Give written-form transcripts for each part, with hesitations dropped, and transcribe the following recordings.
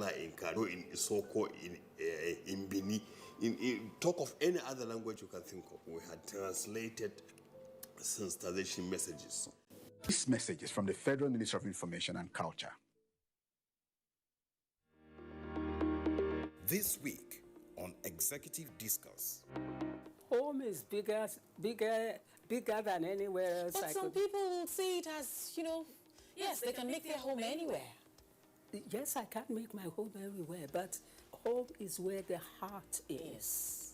in Kano, in Isoko, in Bini, in talk of any other language you can think of. We had translated sensitization messages. This message is from the Federal Ministry of Information and Culture. This week on Executive Discourse. Home is bigger than anywhere else. But some people will see it as, yes, they can make their home anywhere. Yes, I can make my home everywhere, but home is where the heart is.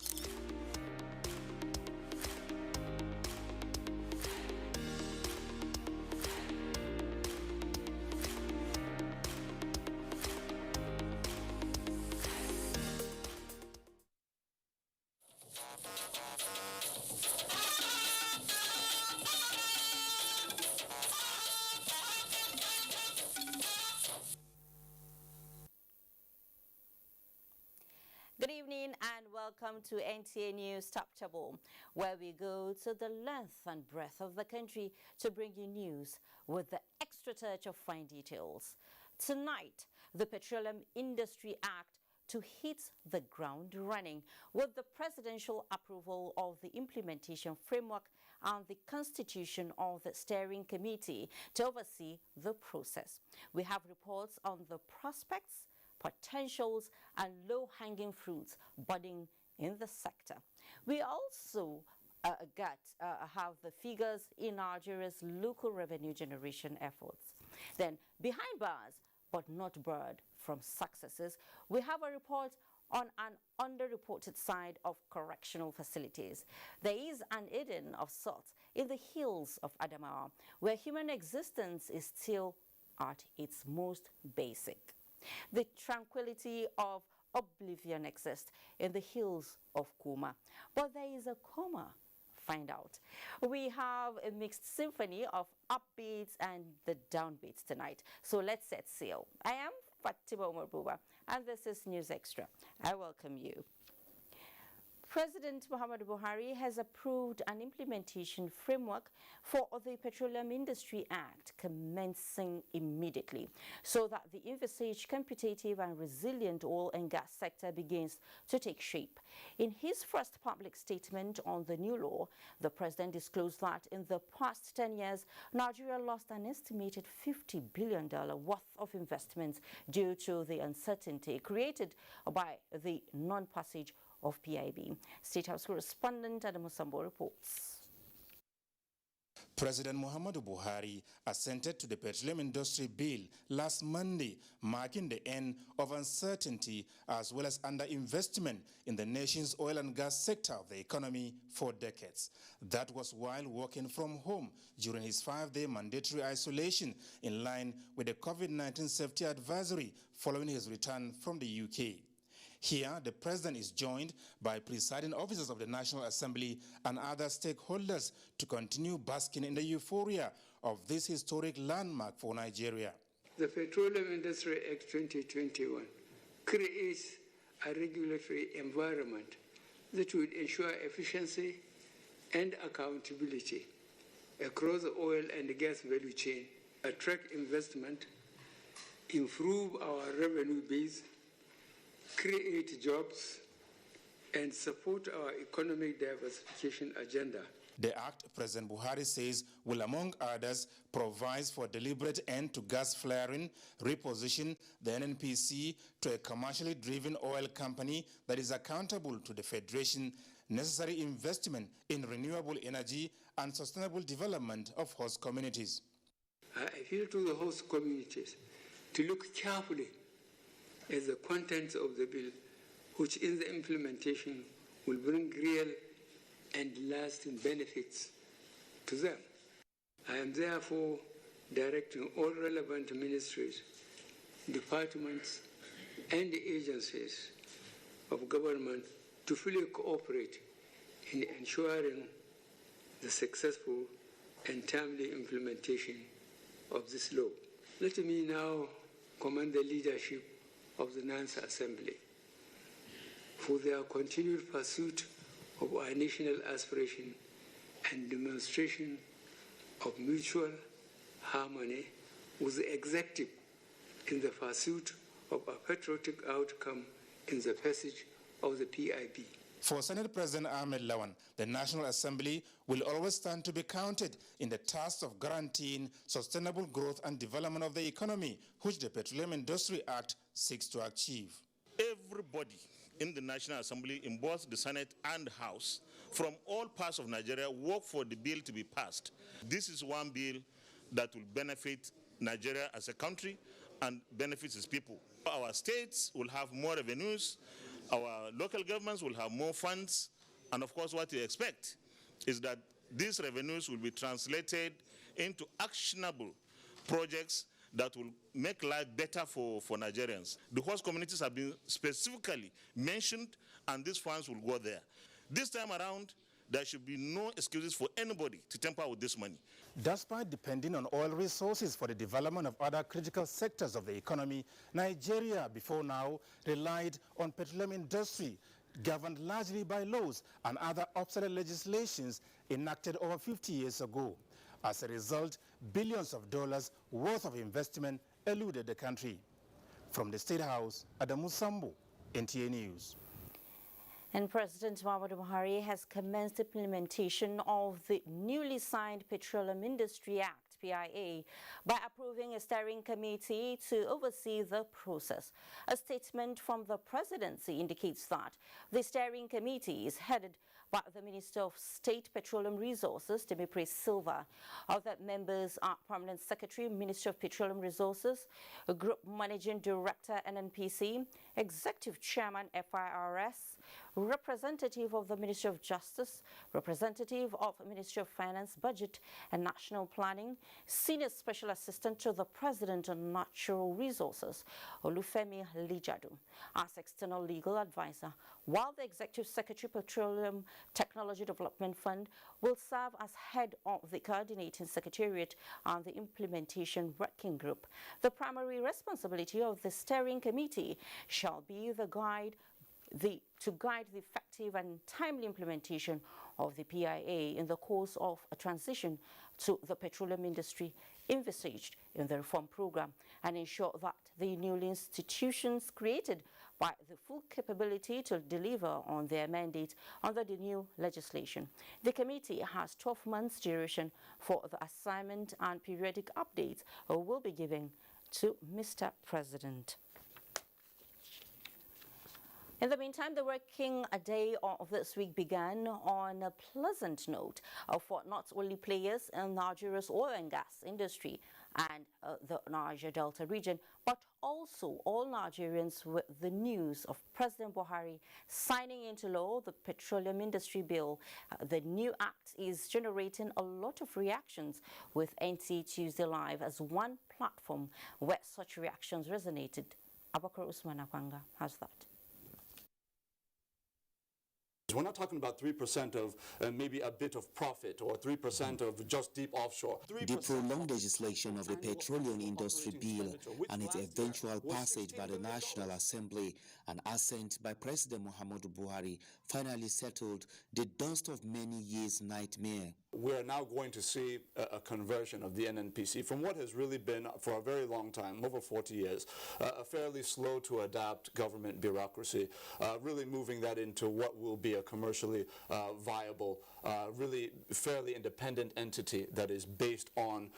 Good evening and welcome to NTA News Top Table, where we go to the length and breadth of the country to bring you news with the extra touch of fine details. Tonight, the Petroleum Industry Act to hit the ground running with the presidential approval of the implementation framework and the constitution of the steering committee to oversee the process. We have reports on the prospects, potentials and low-hanging fruits budding in the sector. We also have the figures in Nigeria's local revenue generation efforts. Then, behind bars, but not barred from successes, we have a report on an underreported side of correctional facilities. There is an Eden of sorts in the hills of Adamawa, where human existence is still at its most basic. The tranquility of oblivion exists in the hills of Kuma, but there is a Kuma. Find out. We have a mixed symphony of upbeats and the downbeats tonight. So let's set sail. I am Fatima Umarbuba, and this is News Extra. I welcome you. President Muhammadu Buhari has approved an implementation framework for the Petroleum Industry Act commencing immediately so that the envisaged competitive and resilient oil and gas sector begins to take shape. In his first public statement on the new law, the president disclosed that in the past 10 years, Nigeria lost an estimated $50 billion worth of investments due to the uncertainty created by the non-passage of PIB. State House correspondent Adam Musambo reports. President Muhammadu Buhari assented to the Petroleum Industry Bill last Monday, marking the end of uncertainty as well as underinvestment in the nation's oil and gas sector of the economy for decades. That was while working from home during his 5-day mandatory isolation in line with the COVID-19 safety advisory following his return from the UK. Here, the president is joined by presiding officers of the National Assembly and other stakeholders to continue basking in the euphoria of this historic landmark for Nigeria. The Petroleum Industry Act 2021 creates a regulatory environment that would ensure efficiency and accountability across the oil and gas value chain, attract investment, improve our revenue base, create jobs, and support our economic diversification agenda. The act, President Buhari says, will, among others, provide for deliberate end to gas flaring, reposition the NNPC to a commercially driven oil company that is accountable to the Federation, necessary investment in renewable energy and sustainable development of host communities. I appeal to the host communities to look carefully at the contents of the bill, which in the implementation will bring real and lasting benefits to them. I am therefore directing all relevant ministries, departments, and agencies of government to fully cooperate in ensuring the successful and timely implementation of this law. Let me now commend the leadership of the National Assembly for their continued pursuit of our national aspiration and demonstration of mutual harmony with the executive in the pursuit of a patriotic outcome in the passage of the PIB. For Senate President Ahmed Lawan, the National Assembly will always stand to be counted in the task of guaranteeing sustainable growth and development of the economy, which the Petroleum Industry Act seeks to achieve. Everybody in the National Assembly, in both the Senate and House, from all parts of Nigeria, work for the bill to be passed. This is one bill that will benefit Nigeria as a country and benefits its people. Our states will have more revenues, our local governments will have more funds, and of course what we expect is that these revenues will be translated into actionable projects that will make life better for Nigerians. The host communities have been specifically mentioned, and these funds will go there. This time around, there should be no excuses for anybody to tamper with this money. Despite depending on oil resources for the development of other critical sectors of the economy, Nigeria before now relied on petroleum industry, governed largely by laws and other obsolete legislations enacted over 50 years ago. As a result, billions of dollars worth of investment eluded the country. From the State House, Adamu Sambo, NTA News. And President Muhammadu Buhari has commenced implementation of the newly signed Petroleum Industry Act, PIA, by approving a steering committee to oversee the process. A statement from the presidency indicates that the steering committee is headed by the Minister of State Petroleum Resources, Temipri Silva. Other members are Permanent Secretary, Minister of Petroleum Resources, Group Managing Director, NNPC, Executive Chairman, FIRS, representative of the Ministry of Justice, representative of Ministry of Finance, Budget and National Planning, Senior Special Assistant to the President on Natural Resources, Olufemi Lijadu, as External Legal Advisor, while the Executive Secretary, Petroleum Technology Development Fund, will serve as head of the Coordinating Secretariat and the Implementation Working Group. The primary responsibility of the steering committee shall be to guide the effective and timely implementation of the PIA in the course of a transition to the petroleum industry envisaged in the reform program, and ensure that the newly institutions created by the full capability to deliver on their mandate under the new legislation. The committee has 12 months duration for the assignment, and periodic updates will be given to Mr. President. In the meantime, the working day of this week began on a pleasant note for not only players in Nigeria's oil and gas industry and the Niger Delta region, but also all Nigerians, with the news of President Buhari signing into law the Petroleum Industry Bill. The new act is generating a lot of reactions, with NTA Tuesday Live as one platform where such reactions resonated. Abakar Usman Akwanga has that. We're not talking about 3% of maybe a bit of profit, or 3% of just deep offshore. The prolonged legislation of the Petroleum Industry Bill and its eventual passage by the National Assembly and assent by President Muhammadu Buhari finally settled the dust of many years' nightmare. We're now going to see a conversion of the NNPC from what has really been, for a very long time, over 40 years, a fairly slow to adapt government bureaucracy, really moving that into what will be a commercially viable, really fairly independent entity that is based on,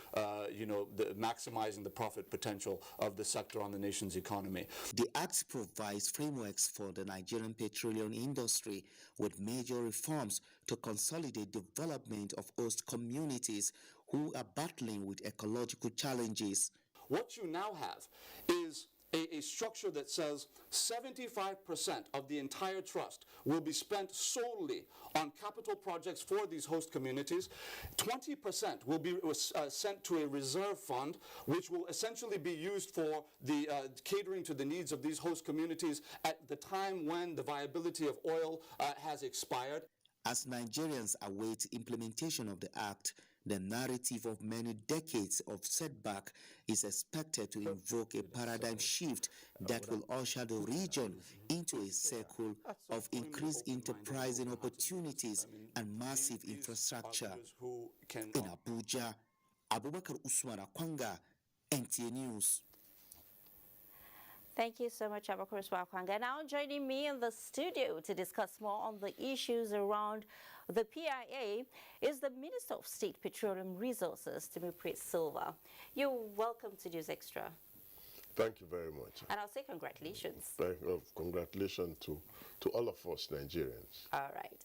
maximizing the profit potential of the sector on the nation's economy. The Act provides frameworks for the Nigerian petroleum industry, with major reforms to consolidate development of host communities who are battling with ecological challenges. What you now have is a structure that says 75% of the entire trust will be spent solely on capital projects for these host communities. 20% will be sent to a reserve fund, which will essentially be used for the catering to the needs of these host communities at the time when the viability of oil has expired. As Nigerians await implementation of the Act, the narrative of many decades of setback is expected to invoke a paradigm shift that will usher the region into a circle of increased enterprising opportunities and massive infrastructure. In Abuja, Abubakar Usman Akwanga, NTA News. Thank you so much, Abakuris Wakwanga. Now joining me in the studio to discuss more on the issues around the PIA is the Minister of State Petroleum Resources, Timothy Silva. You're welcome to News Extra. Thank you very much. And I'll say congratulations. Congratulations to all of us Nigerians. All right.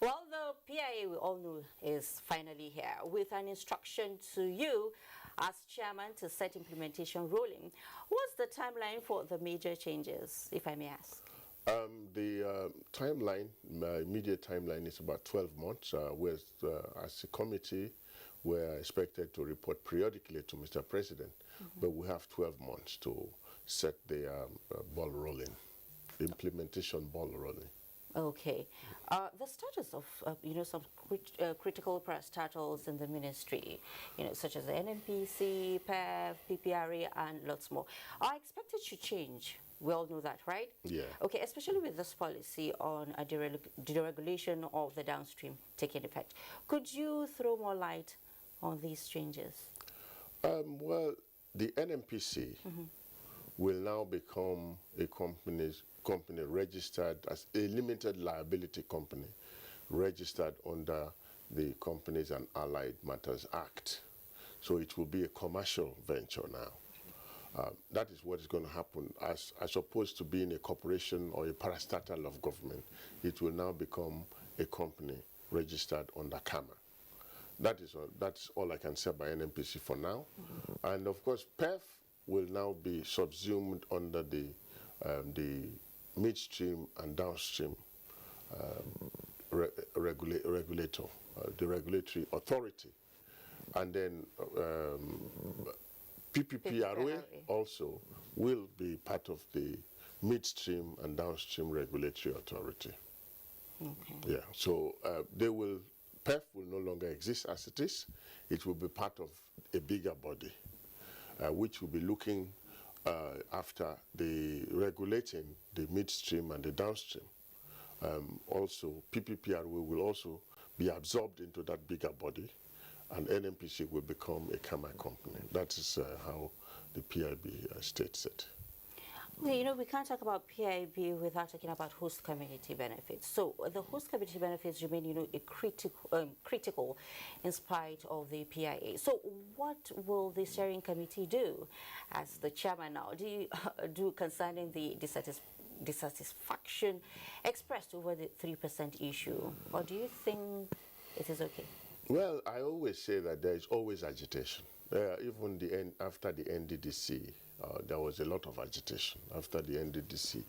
Well, the PIA, we all know, is finally here with an instruction to you as chairman to set implementation rolling. What's the timeline for the major changes, if I may ask? The timeline, immediate timeline, is about 12 months. As a committee, we're expected to report periodically to Mr. President, but we have 12 months to set the ball rolling, the implementation ball rolling. Okay. The status of, some critical parastatals in the ministry, such as the NMPC, PEF, PPRA, and lots more, are expected to change. We all know that, right? Yeah. Okay, especially with this policy on a deregulation of the downstream taking effect. Could you throw more light on these changes? Well, the NMPC will now become a company registered as a limited liability company, registered under the Companies and Allied Matters Act. So it will be a commercial venture now. That is what is going to happen. As opposed to being a corporation or a parastatal of government, it will now become a company registered under CAMA. That's all I can say about NMPC for now. And of course, PEF will now be subsumed under the midstream and downstream regulator, the regulatory authority. And then PPPRA also will be part of the midstream and downstream regulatory authority. Okay. Yeah, so PEF will no longer exist as it is. It will be part of a bigger body, which will be looking after the regulating the midstream and the downstream. Also, PPPRA will also be absorbed into that bigger body, and NMPC will become a CAMA company. That is how the PIB states it. Okay, we can't talk about PIB without talking about host community benefits. So the host community benefits remain, critical in spite of the PIA. So what will the steering committee do as the chairman now? Do you do concerning the dissatisfaction expressed over the 3% issue, or do you think it is okay? Well, I always say that there is always agitation. Even after the NDDC, there was a lot of agitation after the NDDC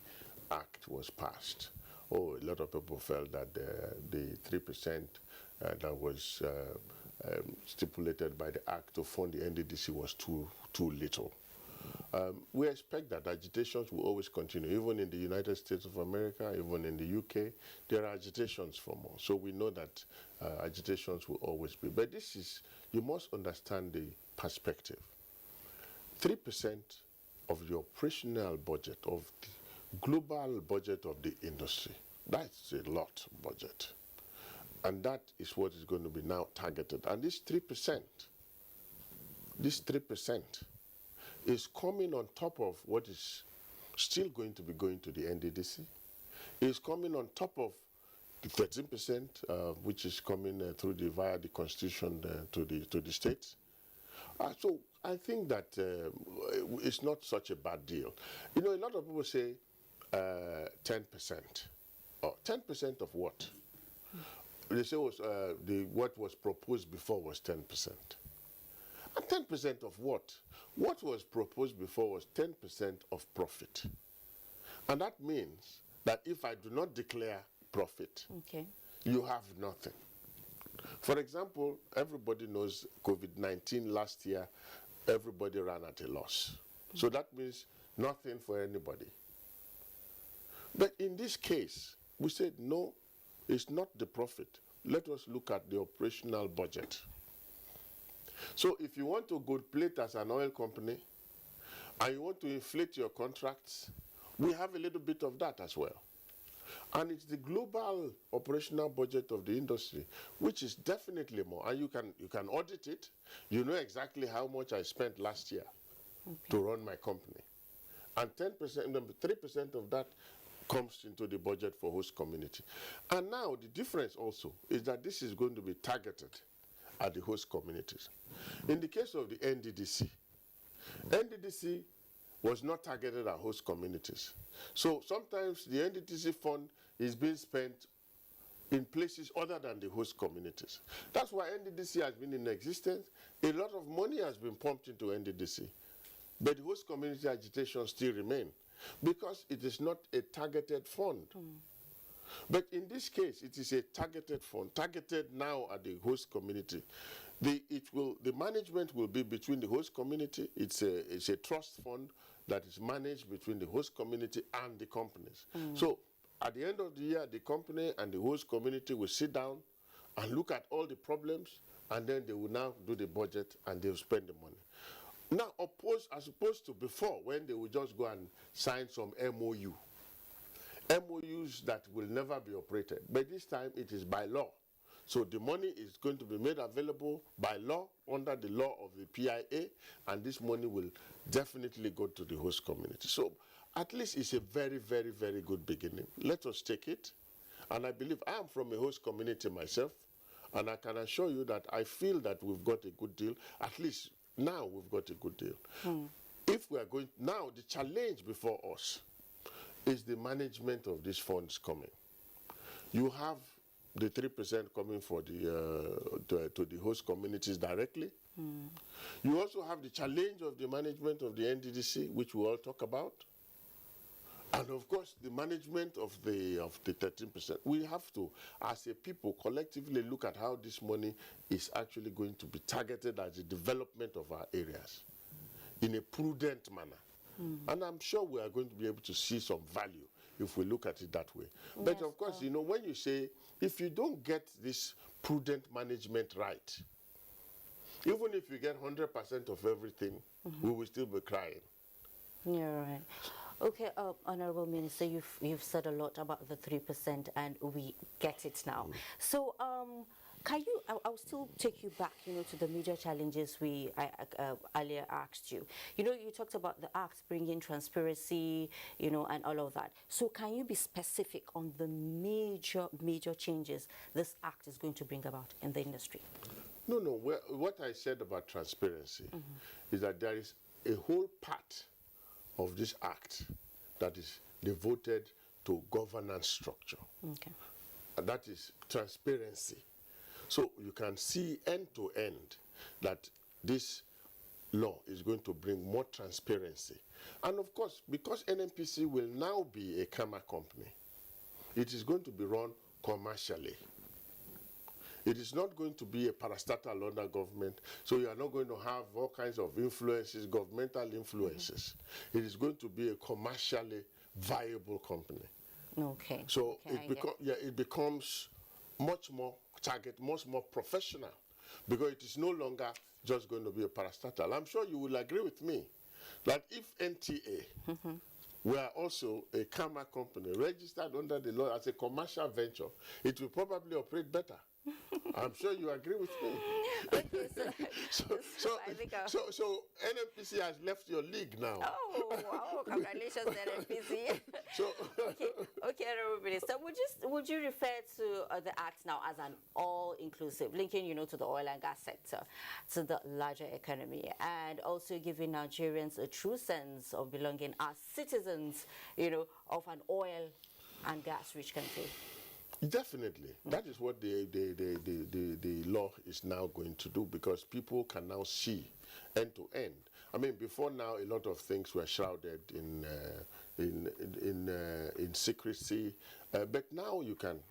Act was passed. A lot of people felt that the 3% that was stipulated by the Act to fund the NDDC was too little. We expect that agitations will always continue. Even in the United States of America, even in the UK, there are agitations for more. So we know that agitations will always be. But you must understand the perspective. 3% of the operational budget, of the global budget of the industry, that's a lot of budget. And that is what is going to be now targeted. And this 3% is coming on top of what is still going to be going to the NDDC. It's coming on top of the 13%, which is coming via the Constitution to the states. So I think that it's not such a bad deal. A lot of people say 10%. Oh, 10% of what? They say what was proposed before was 10%. And 10% of what? What was proposed before was 10% of profit. And that means that if I do not declare profit, you have nothing. For example, everybody knows COVID-19 last year, everybody ran at a loss. So that means nothing for anybody. But in this case, we said, no, it's not the profit. Let us look at the operational budget. So if you want to gold plate as an oil company and you want to inflate your contracts, we have a little bit of that as well. And it's the global operational budget of the industry, which is definitely more. And you can audit it. You know exactly how much I spent last year to run my company. And 10%, 3% of that comes into the budget for host community. And now the difference also is that this is going to be targeted at the host communities. In the case of the NDDC was not targeted at host communities. So sometimes the NDDC fund is being spent in places other than the host communities. That's why NDDC has been in existence. A lot of money has been pumped into NDDC. But the host community agitation still remains because it is not a targeted fund. But in this case, it is a targeted fund, targeted now at the host community. The management will be between the host community. It's a trust fund that is managed between the host community and the companies. So at the end of the year, the company and the host community will sit down and look at all the problems, and then they will now do the budget and they will spend the money. Now, as opposed to before, when they would just go and sign some MOUs that will never be operated. But this time, it is by law. So the money is going to be made available by law, under the law of the PIA, and this money will definitely go to the host community. So at least it's a very, very, very good beginning. Let us take it. And I believe I am from a host community myself, and I can assure you that I feel that we've got a good deal. At least now we've got a good deal. If we are going, now the challenge before us is the management of these funds coming. You have the 3% coming for the to the host communities directly. You also have the challenge of the management of the NDDC, which we all talk about. And of course, the management of the 13%. We have to, as a people, collectively look at how this money is actually going to be targeted as the development of our areas in a prudent manner. And I'm sure we are going to be able to see some value if we look at it that way. Yes, but of course, you know, when you say, if you don't get this prudent management right, even if you get 100% of everything, we will still be crying. You're right. Okay, Honorable Minister, you've said a lot about the 3%, and we get it now. So, can you? I'll still take you back, you know, to the major challenges I earlier asked you. You know, you talked about the act bringing transparency, you know, and all of that. So, can you be specific on the major changes this act is going to bring about in the industry? No. What I said about transparency is that there is a whole part of this act that is devoted to governance structure. Okay. And that is transparency. So you can see end to end that this law is going to bring more transparency. And of course, because NNPC will now be a Kuma company, it is going to be run commercially. It is not going to be a parastatal under government, so you are not going to have all kinds of influences, governmental influences. It is going to be a commercially viable company. Okay. So it becomes much more much more professional, because it is no longer just going to be a parastatal. I'm sure you will agree with me that if NTA were also a Kuma company registered under the law as a commercial venture, it will probably operate better. I'm sure you agree with me. Okay, so NNPC has left your league now. Oh, wow, congratulations, NNPC. Okay, Honorable Minister, would you refer to the act now as an all-inclusive, linking, you know, to the oil and gas sector, to the larger economy, and also giving Nigerians a true sense of belonging as citizens, you know, of an oil and gas-rich country? Definitely. That is what the law is now going to do, because people can now see end to end. I mean, before now, a lot of things were shrouded in secrecy, but now you can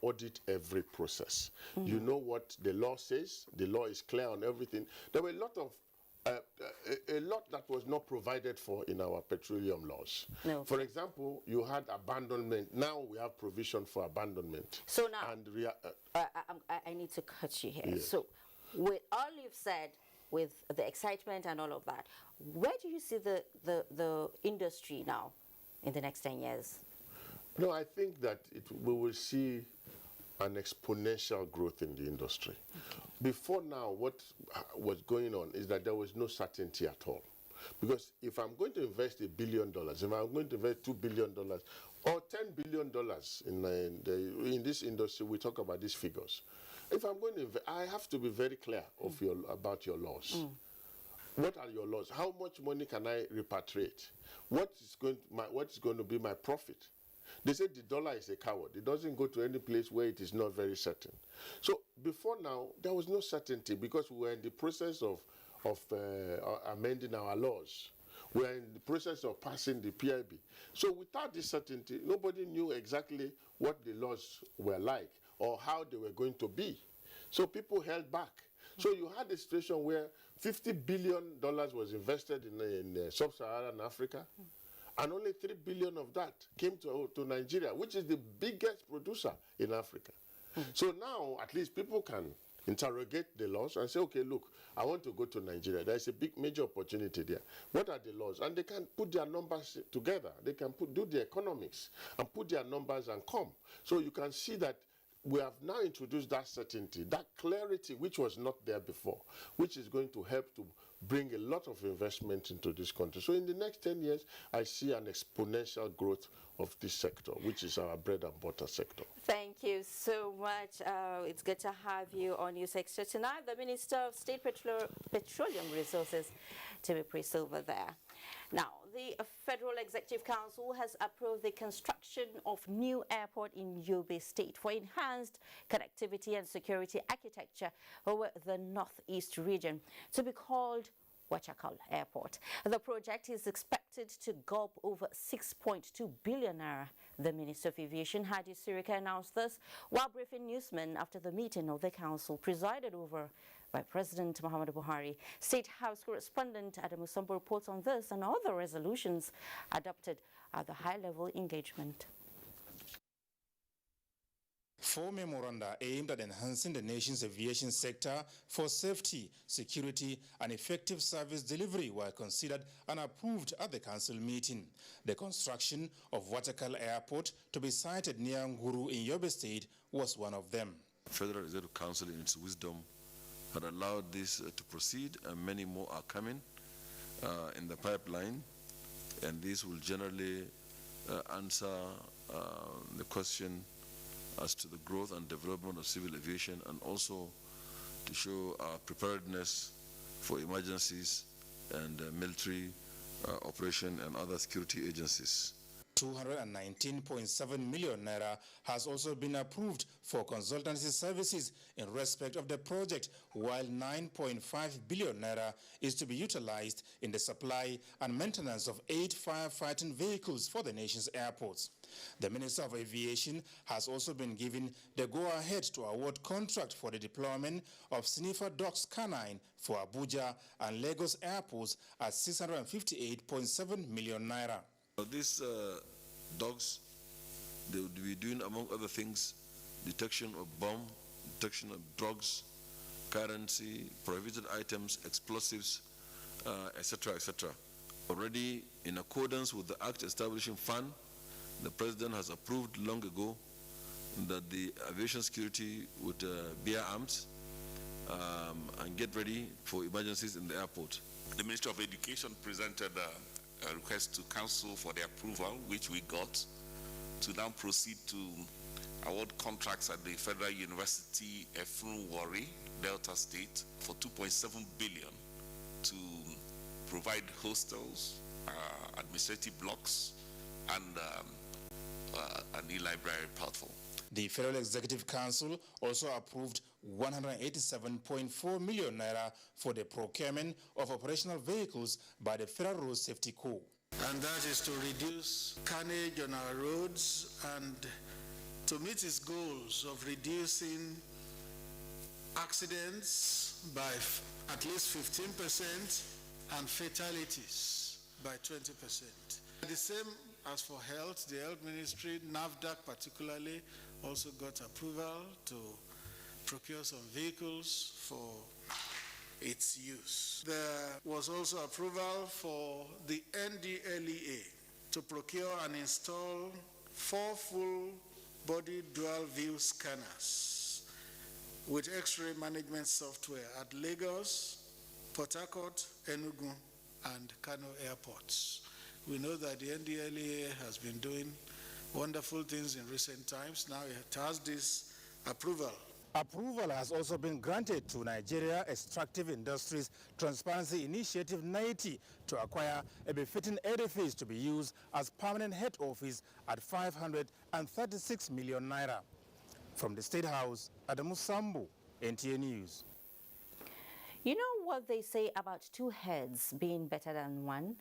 audit every process. You know what the law says. The law is clear on everything. There were a lot that was not provided for in our petroleum laws. No. For example, you had abandonment. Now we have provision for abandonment. So now, and I need to cut you here. Yes. So with all you've said, with the excitement and all of that, where do you see the industry now in the next 10 years? No, I think that we will see an exponential growth in the industry. Okay. Before now, what was going on is that there was no certainty at all. Because if I'm going to invest $1 billion, if I'm going to invest $2 billion, or $10 billion in this industry, we talk about these figures. If I'm going to invest, I have to be very clear about your laws. What are your laws? How much money can I repatriate? What is going to be my profit? They say the dollar is a coward. It doesn't go to any place where it is not very certain. So before now, there was no certainty because we were in the process of amending our laws. We are in the process of passing the PIB. So without this certainty, nobody knew exactly what the laws were like or how they were going to be. So people held back. So you had a situation where $50 billion was invested in sub-Saharan Africa, and only $3 billion of that came to Nigeria, which is the biggest producer in Africa. So now, at least people can interrogate the laws and say, okay, look, I want to go to Nigeria. There's a major opportunity there. What are the laws? And they can put their numbers together. They can do the economics and put their numbers and come. So you can see that we have now introduced that certainty, that clarity which was not there before, which is going to help to bring a lot of investment into this country. So in the next 10 years, I see an exponential growth of this sector, which is our bread and butter sector. Thank you so much. It's good to have you on News Extra tonight. The Minister of State Petroleum Resources, Timmy Priest, over there. Now, the Federal Executive Council has approved the construction of new airport in Yobe State for enhanced connectivity and security architecture over the northeast region, to be called Wachakal Airport. The project is expected to gulp over 6.2 billion naira. The Minister of Aviation, Hadi Sirika, announced this while briefing newsmen after the meeting of the council presided over by President Muhammadu Buhari. State House correspondent Adamu Sambo reports on this and other resolutions adopted at the high-level engagement. 4 memoranda aimed at enhancing the nation's aviation sector for safety, security, and effective service delivery were considered and approved at the council meeting. The construction of Wachakal Airport, to be sited near Nguru in Yobe State, was one of them. Federal Executive Council, in its wisdom, had allowed this to proceed, and many more are coming in the pipeline, and this will generally answer the question as to the growth and development of civil aviation, and also to show our preparedness for emergencies and military operation and other security agencies. 219.7 million naira has also been approved for consultancy services in respect of the project, while 9.5 billion naira is to be utilized in the supply and maintenance of 8 firefighting vehicles for the nation's airports. The Minister of Aviation has also been given the go-ahead to award contract for the deployment of sniffer dogs canine for Abuja and Lagos airports at 658.7 million naira. These dogs, they will be doing, among other things, detection of bomb, detection of drugs, currency, prohibited items, explosives, etc., etc. Already, in accordance with the Act establishing fund, the President has approved long ago that the aviation security would bear arms and get ready for emergencies in the airport. The Ministry of Education presented a request to Council for the approval, which we got, to now proceed to award contracts at the Federal University Efrun Warri, Delta State, for 2.7 billion to provide hostels, administrative blocks, and an e-library platform. The Federal Executive Council also approved 187.4 million naira for the procurement of operational vehicles by the Federal Road Safety Corps. And that is to reduce carnage on our roads and to meet its goals of reducing accidents by at least 15% and fatalities by 20%. The same as for health, the Health Ministry, NAFDAC particularly, also got approval to procure some vehicles for its use. There was also approval for the NDLEA to procure and install 4 full-body dual-view scanners with X-ray management software at Lagos, Port Harcourt, Enugu, and Kano airports. We know that the NDLEA has been doing wonderful things in recent times. Now it has this approval. Approval has also been granted to Nigeria Extractive Industries Transparency Initiative 90 to acquire a befitting edifice to be used as permanent head office at 536 million naira. From the State House, Adamu Sambu, NTA News. You know what they say about two heads being better than one?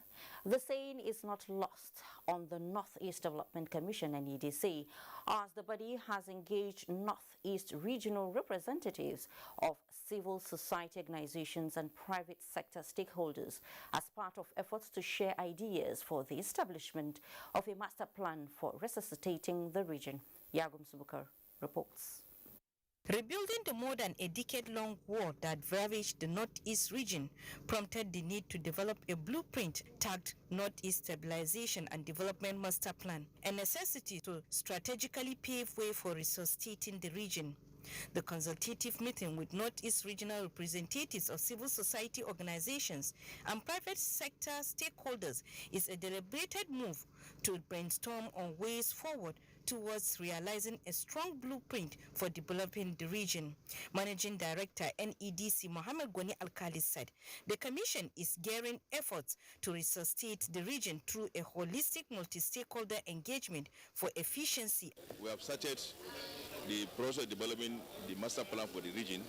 The saying is not lost on the Northeast Development Commission, NEDC, as the body has engaged Northeast regional representatives of civil society organizations and private sector stakeholders as part of efforts to share ideas for the establishment of a master plan for resuscitating the region. Yagum Subukar reports. Rebuilding the more than a decade-long war that ravaged the Northeast region prompted the need to develop a blueprint tagged Northeast Stabilization and Development Master Plan, a necessity to strategically pave way for resuscitating the region. The consultative meeting with Northeast regional representatives of civil society organizations and private sector stakeholders is a deliberated move to brainstorm on ways forward towards realizing a strong blueprint for developing the region. Managing Director NEDC Mohammed Gwani Alkali said the Commission is gearing efforts to resuscitate the region through a holistic multi-stakeholder engagement for efficiency. We have started the process of developing the master plan for the region,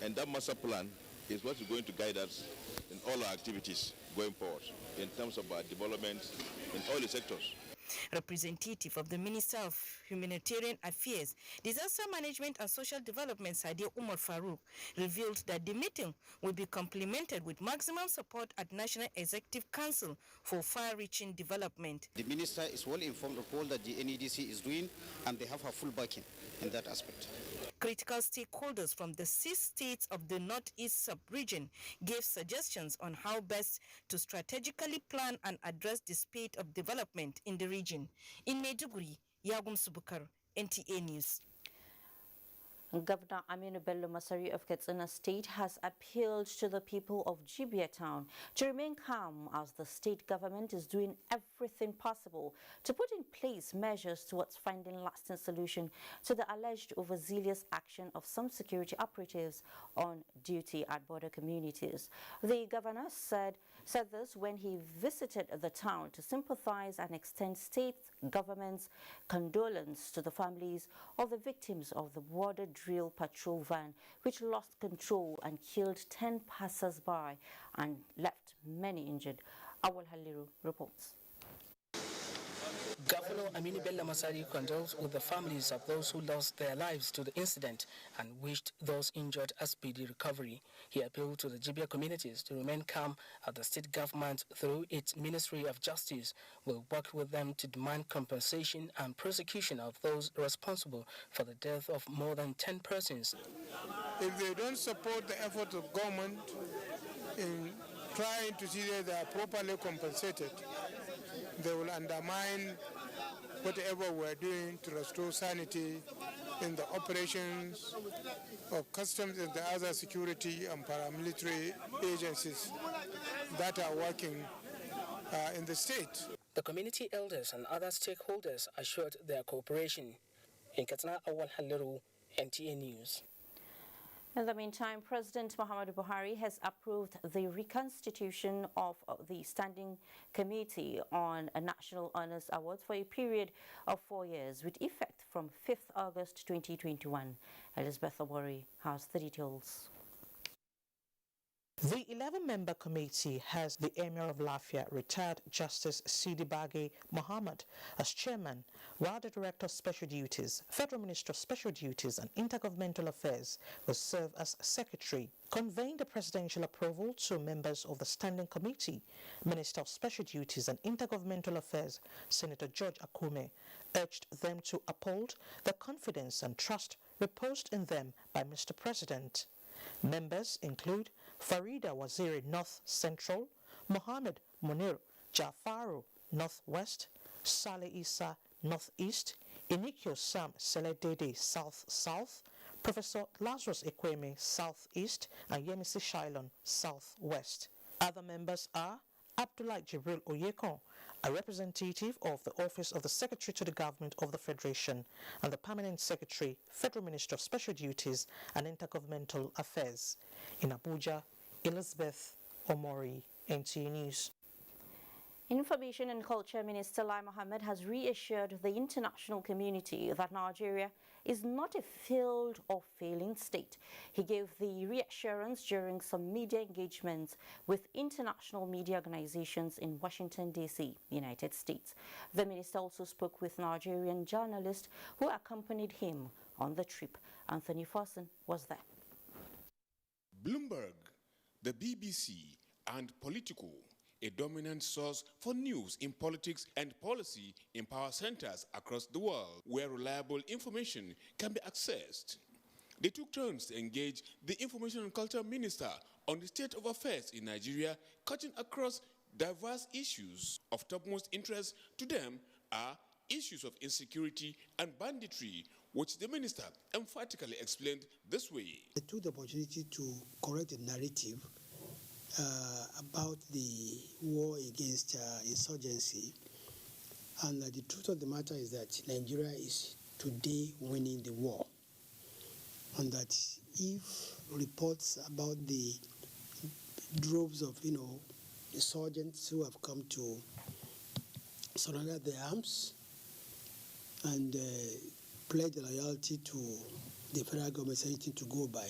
and that master plan is what is going to guide us in all our activities going forward in terms of our development in all the sectors. Representative of the Minister of Humanitarian Affairs, Disaster Management and Social Development, Sadia Umar Farouk, revealed that the meeting will be complemented with maximum support at National Executive Council for far-reaching development. The Minister is well informed of all that the NEDC is doing, and they have her full backing in that aspect. Critical stakeholders from the 6 states of the Northeast sub-region gave suggestions on how best to strategically plan and address the spate of development in the region. In Maiduguri, Yagum Subukar, NTA News. Governor Aminu Bello Masari of Katsina State has appealed to the people of Jibia Town to remain calm as the state government is doing everything possible to put in place measures towards finding lasting solution to the alleged overzealous action of some security operatives on duty at border communities. The governor said this when he visited the town to sympathize and extend state government's condolence to the families of the victims of the border drill patrol van, which lost control and killed 10 passers-by and left many injured. Awal Haliru reports. Governor Aminu Bello Masari condoles with the families of those who lost their lives to the incident and wished those injured a speedy recovery. He appealed to the Jibia communities to remain calm as the state government, through its Ministry of Justice, will work with them to demand compensation and prosecution of those responsible for the death of more than 10 persons. If they don't support the effort of government in trying to see that they are properly compensated, they will undermine whatever we're doing to restore sanity in the operations of customs and the other security and paramilitary agencies that are working in the state. The community elders and other stakeholders assured their cooperation. In Katsina, Awal Haliru, NTA News. In the meantime, President Muhammadu Buhari has approved the reconstitution of the Standing Committee on National Honours Awards for a period of 4 years with effect from 5th August 2021. Elizabeth Awori has the details. The 11-member committee has the Emir of Lafia, retired Justice Sidi Baghi Mohammed, as chairman, while the Director of Special Duties, Federal Minister of Special Duties and Intergovernmental Affairs will serve as secretary. Conveying the presidential approval to members of the Standing Committee, Minister of Special Duties and Intergovernmental Affairs, Senator George Akume, urged them to uphold the confidence and trust reposed in them by Mr. President. Members include Farida Waziri, North Central, Mohammed Munir Jafaru, North West, Saleh Isa, North East, Inikio Sam Seledede, South South, Professor Lazarus Ekweme, South East, and Yemisi Shylon, South West. Other members are Abdullah Jibril Oyeko, a representative of the Office of the Secretary to the Government of the Federation, and the Permanent Secretary, Federal Minister of Special Duties and Intergovernmental Affairs. In Abuja, Elizabeth Omori, NTA News. Information and Culture Minister Lai Mohammed has reassured the international community that Nigeria is not a failed or failing state. He gave the reassurance during some media engagements with international media organizations in Washington, D.C., United States. The minister also spoke with Nigerian journalists who accompanied him on the trip. Anthony Forson was there. Bloomberg, the BBC, and Politico, a dominant source for news in politics and policy in power centers across the world, where reliable information can be accessed. They took turns to engage the Information and Culture Minister on the state of affairs in Nigeria, cutting across diverse issues. Of topmost interest to them are issues of insecurity and banditry, which the minister emphatically explained this way. I took the opportunity to correct the narrative about the war against insurgency, and the truth of the matter is that Nigeria is today winning the war, and that if reports about the droves of insurgents who have come to surrender their arms and pledge loyalty to the federal government, anything to go by,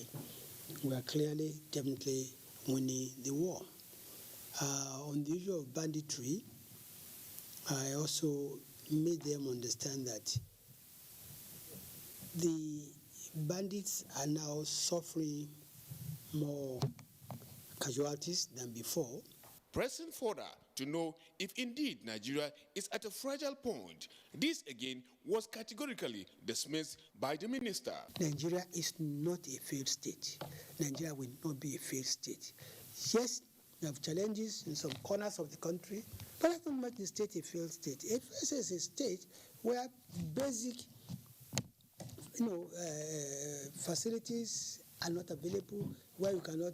we are clearly, definitely winning the war. On the issue of banditry, I also made them understand that the bandits are now suffering more casualties than before. Pressing further to know if indeed Nigeria is at a fragile point, this again was categorically dismissed by the minister. Nigeria is not a failed state. Nigeria will not be a failed state. Yes, we have challenges in some corners of the country, but that doesn't make the state a failed state. It is a state where basic facilities are not available, where you cannot,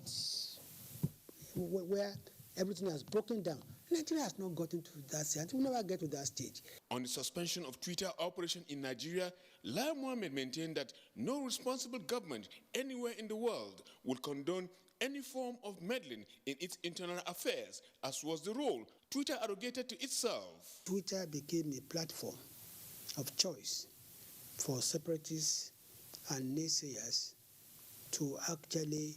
where everything has broken down. Nigeria has not gotten to that stage. We never get to that stage. On the suspension of Twitter operation in Nigeria, Lai Mohammed maintained that no responsible government anywhere in the world would condone any form of meddling in its internal affairs, as was the role Twitter arrogated to itself. Twitter became a platform of choice for separatists and naysayers to actually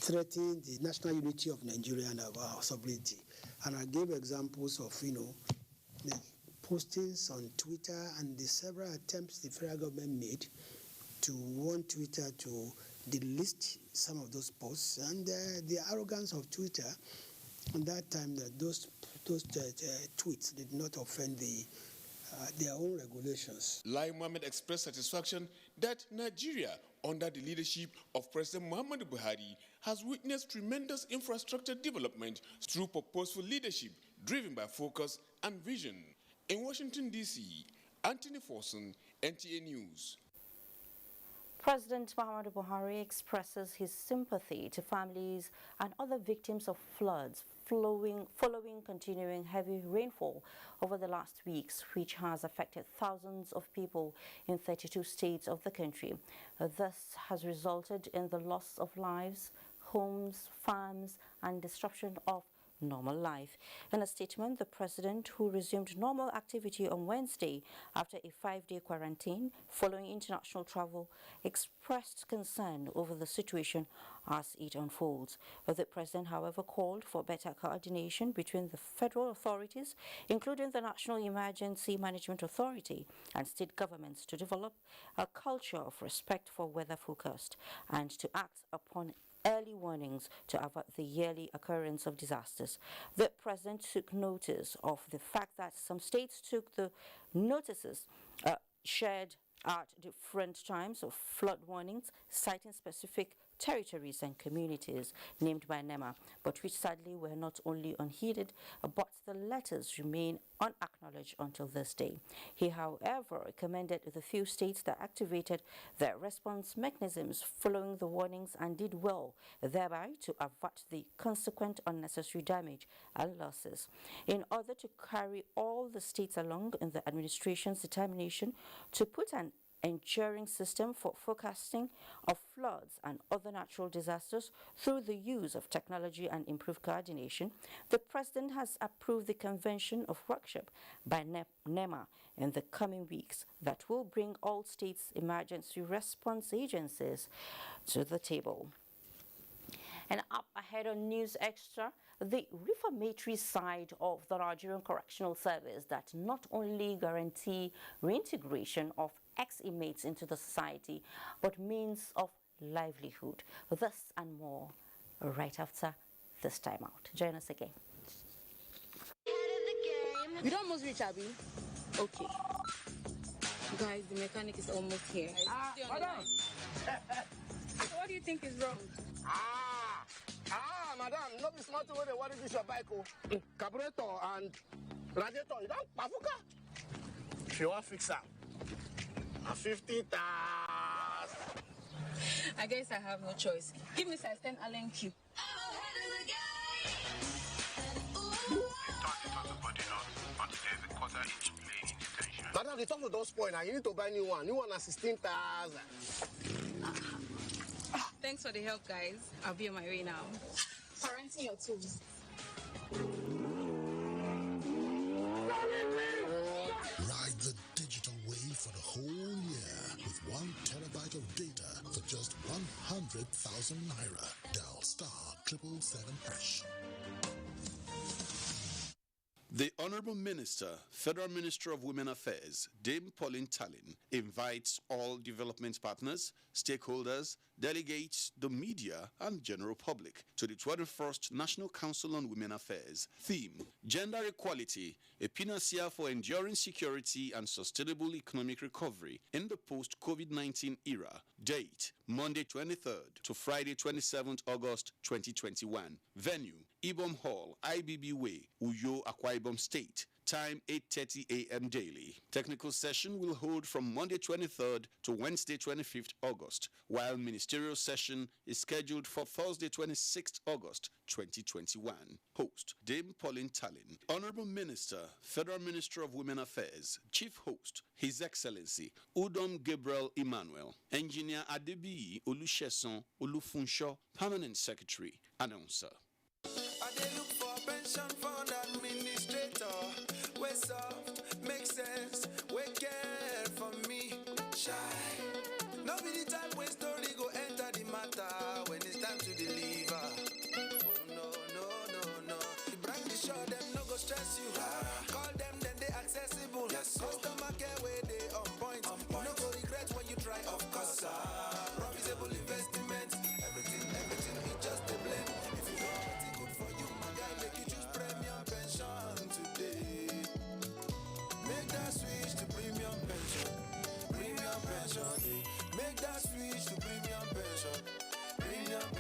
threaten the national unity of Nigeria and our sovereignty. And I gave examples of, the postings on Twitter and the several attempts the federal government made to want Twitter to delist some of those posts, and the arrogance of Twitter at that time that those tweets did not offend their own regulations. Lai Mohammed expressed satisfaction that Nigeria, under the leadership of President Muhammadu Buhari, has witnessed tremendous infrastructure development through purposeful leadership driven by focus and vision. In Washington, D.C., Anthony Forson, NTA News. President Muhammadu Buhari expresses his sympathy to families and other victims of floods following continuing heavy rainfall over the last weeks, which has affected thousands of people in 32 states of the country. This has resulted in the loss of lives, homes, farms, and disruption of normal life. In a statement, the president, who resumed normal activity on Wednesday after a 5-day quarantine following international travel, expressed concern over the situation as it unfolds. The president, however, called for better coordination between the federal authorities, including the National Emergency Management Authority and state governments, to develop a culture of respect for weather forecast and to act upon early warnings to avert the yearly occurrence of disasters. The president took notice of the fact that some states took the notices shared at different times of flood warnings, citing specific territories and communities named by NEMA, but which sadly were not only unheeded, but the letters remain unacknowledged until this day. He, however, commended the few states that activated their response mechanisms following the warnings and did well, thereby to avert the consequent unnecessary damage and losses. In order to carry all the states along in the administration's determination to put an enduring system for forecasting of floods and other natural disasters through the use of technology and improved coordination, the President has approved the convention of workshop by NEMA in the coming weeks that will bring all states' emergency response agencies to the table. And up ahead on News Extra, the reformatory side of the Nigerian Correctional Service that not only guarantee reintegration of ex-inmates into the society, but means of livelihood. This and more right after this time out. Join us again. We don't almost reach, Abby. Okay. Guys, the mechanic is almost here. Madam! What do you think is wrong? Madam, no be smart way they worry this your bike. Carburetor and radiator, you don't pafuka. If you want to fix that, 50,000. I guess I have no choice. Give me size 10 Allen Q. Madam, the top of those points, now you need to buy new one. New one at 16,000. Thanks for the help, guys. I'll be on my way now. Parenting your tools. Ride the digital wave for the whole year with 1 terabyte of data for just 100,000 naira. Dial *777#. The Honorable Minister, Federal Minister of Women Affairs, Dame Pauline Tallinn, invites all development partners, stakeholders, delegates, the media, and general public to the 21st National Council on Women Affairs. Theme: Gender Equality, a panacea for enduring security and sustainable economic recovery in the post-COVID-19 era. Date: Monday 23rd to Friday 27th August 2021. Venue: Ibom Hall, IBB Way, Uyo, Akwa Ibom State. Time 8:30 a.m. daily. Technical session will hold from Monday 23rd to Wednesday 25th August, while ministerial session is scheduled for Thursday 26th August 2021. Host: Dame Pauline Tallinn. Honorable Minister, Federal Minister of Women Affairs. Chief Host: His Excellency Udom Gabriel Emmanuel. Engineer Adebiyi Olusesan Olufunsho, Permanent Secretary. Announcer. I dey look for pension fund administrator. We soft, make sense, we care for me. Shy. No be the type when story go enter the matter when it's time to deliver. Oh no. The brand is sure them no go stress you. Call them then they accessible. Yes, customer care where they on point. No go regret when you try, of course. Profitable investment, everything is just a blend. If you know what's good for you, my guy, make you choose premium pension today. Make that switch to premium pension. Premium pension. Make that switch to premium pension.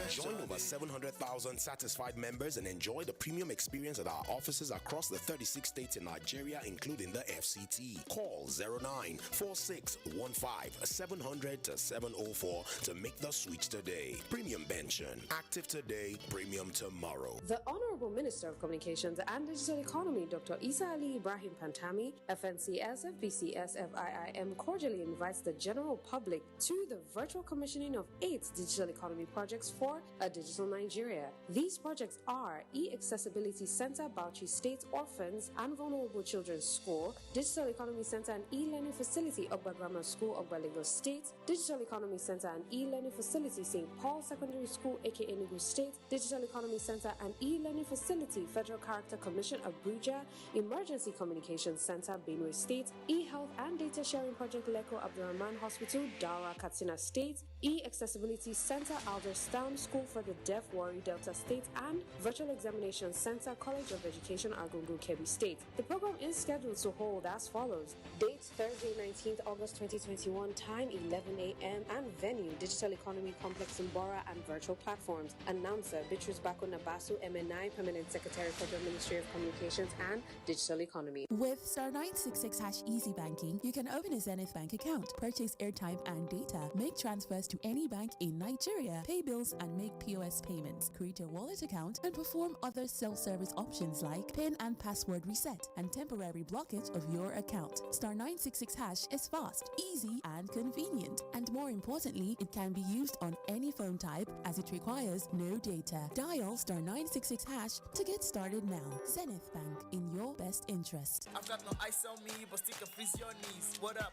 Join over 700,000 satisfied members and enjoy the premium experience at our offices across the 36 states in Nigeria, including the FCT. Call 094615-700-704 to make the switch today. Premium pension. Active today, premium tomorrow. The Honorable Minister of Communications and Digital Economy, Dr. Isa Ali Ibrahim Pantami, FNCS, FBCS, FIIM cordially invites the general public to the virtual commissioning of 8 digital economy projects for a digital Nigeria. These projects are E-Accessibility Center, Bauchi State Orphans and Vulnerable Children's School, Digital Economy Center and E-Learning Facility, Ogba Grammar School, Ogba Lagos State, Digital Economy Center and E-Learning Facility, St. Paul Secondary School, aka Enugu State, Digital Economy Center and E-Learning Facility, Federal Character Commission, Abuja, Emergency Communications Center, Benue State, E-Health and Data Sharing Project, Leko Abdurrahman Hospital, Dara, Katsina State, E-Accessibility Center, Alderstam School for the Deaf Warri Delta State and Virtual Examination Center College of Education Argungu Kebbi State. The program is scheduled to hold as follows. Date Thursday 19th August 2021, time 11 a.m. and venue Digital Economy Complex in Bora and virtual platforms. Announcer Beatrice Bako Nabasu, MNI, Permanent Secretary, Federal Ministry of Communications and Digital Economy. With star 966 hash easy banking, you can open a Zenith Bank account, purchase airtime and data, make transfers to any bank in Nigeria, pay bills and make POS payments, create a wallet account, and perform other self-service options like PIN and password reset and temporary blockage of your account. Star 966 hash is fast, easy, and convenient. And more importantly, it can be used on any phone type as it requires no data. Dial star 966 hash to get started now. Zenith Bank, in your best interest. I've got no ice on me, but stick a freeze your knees. What up?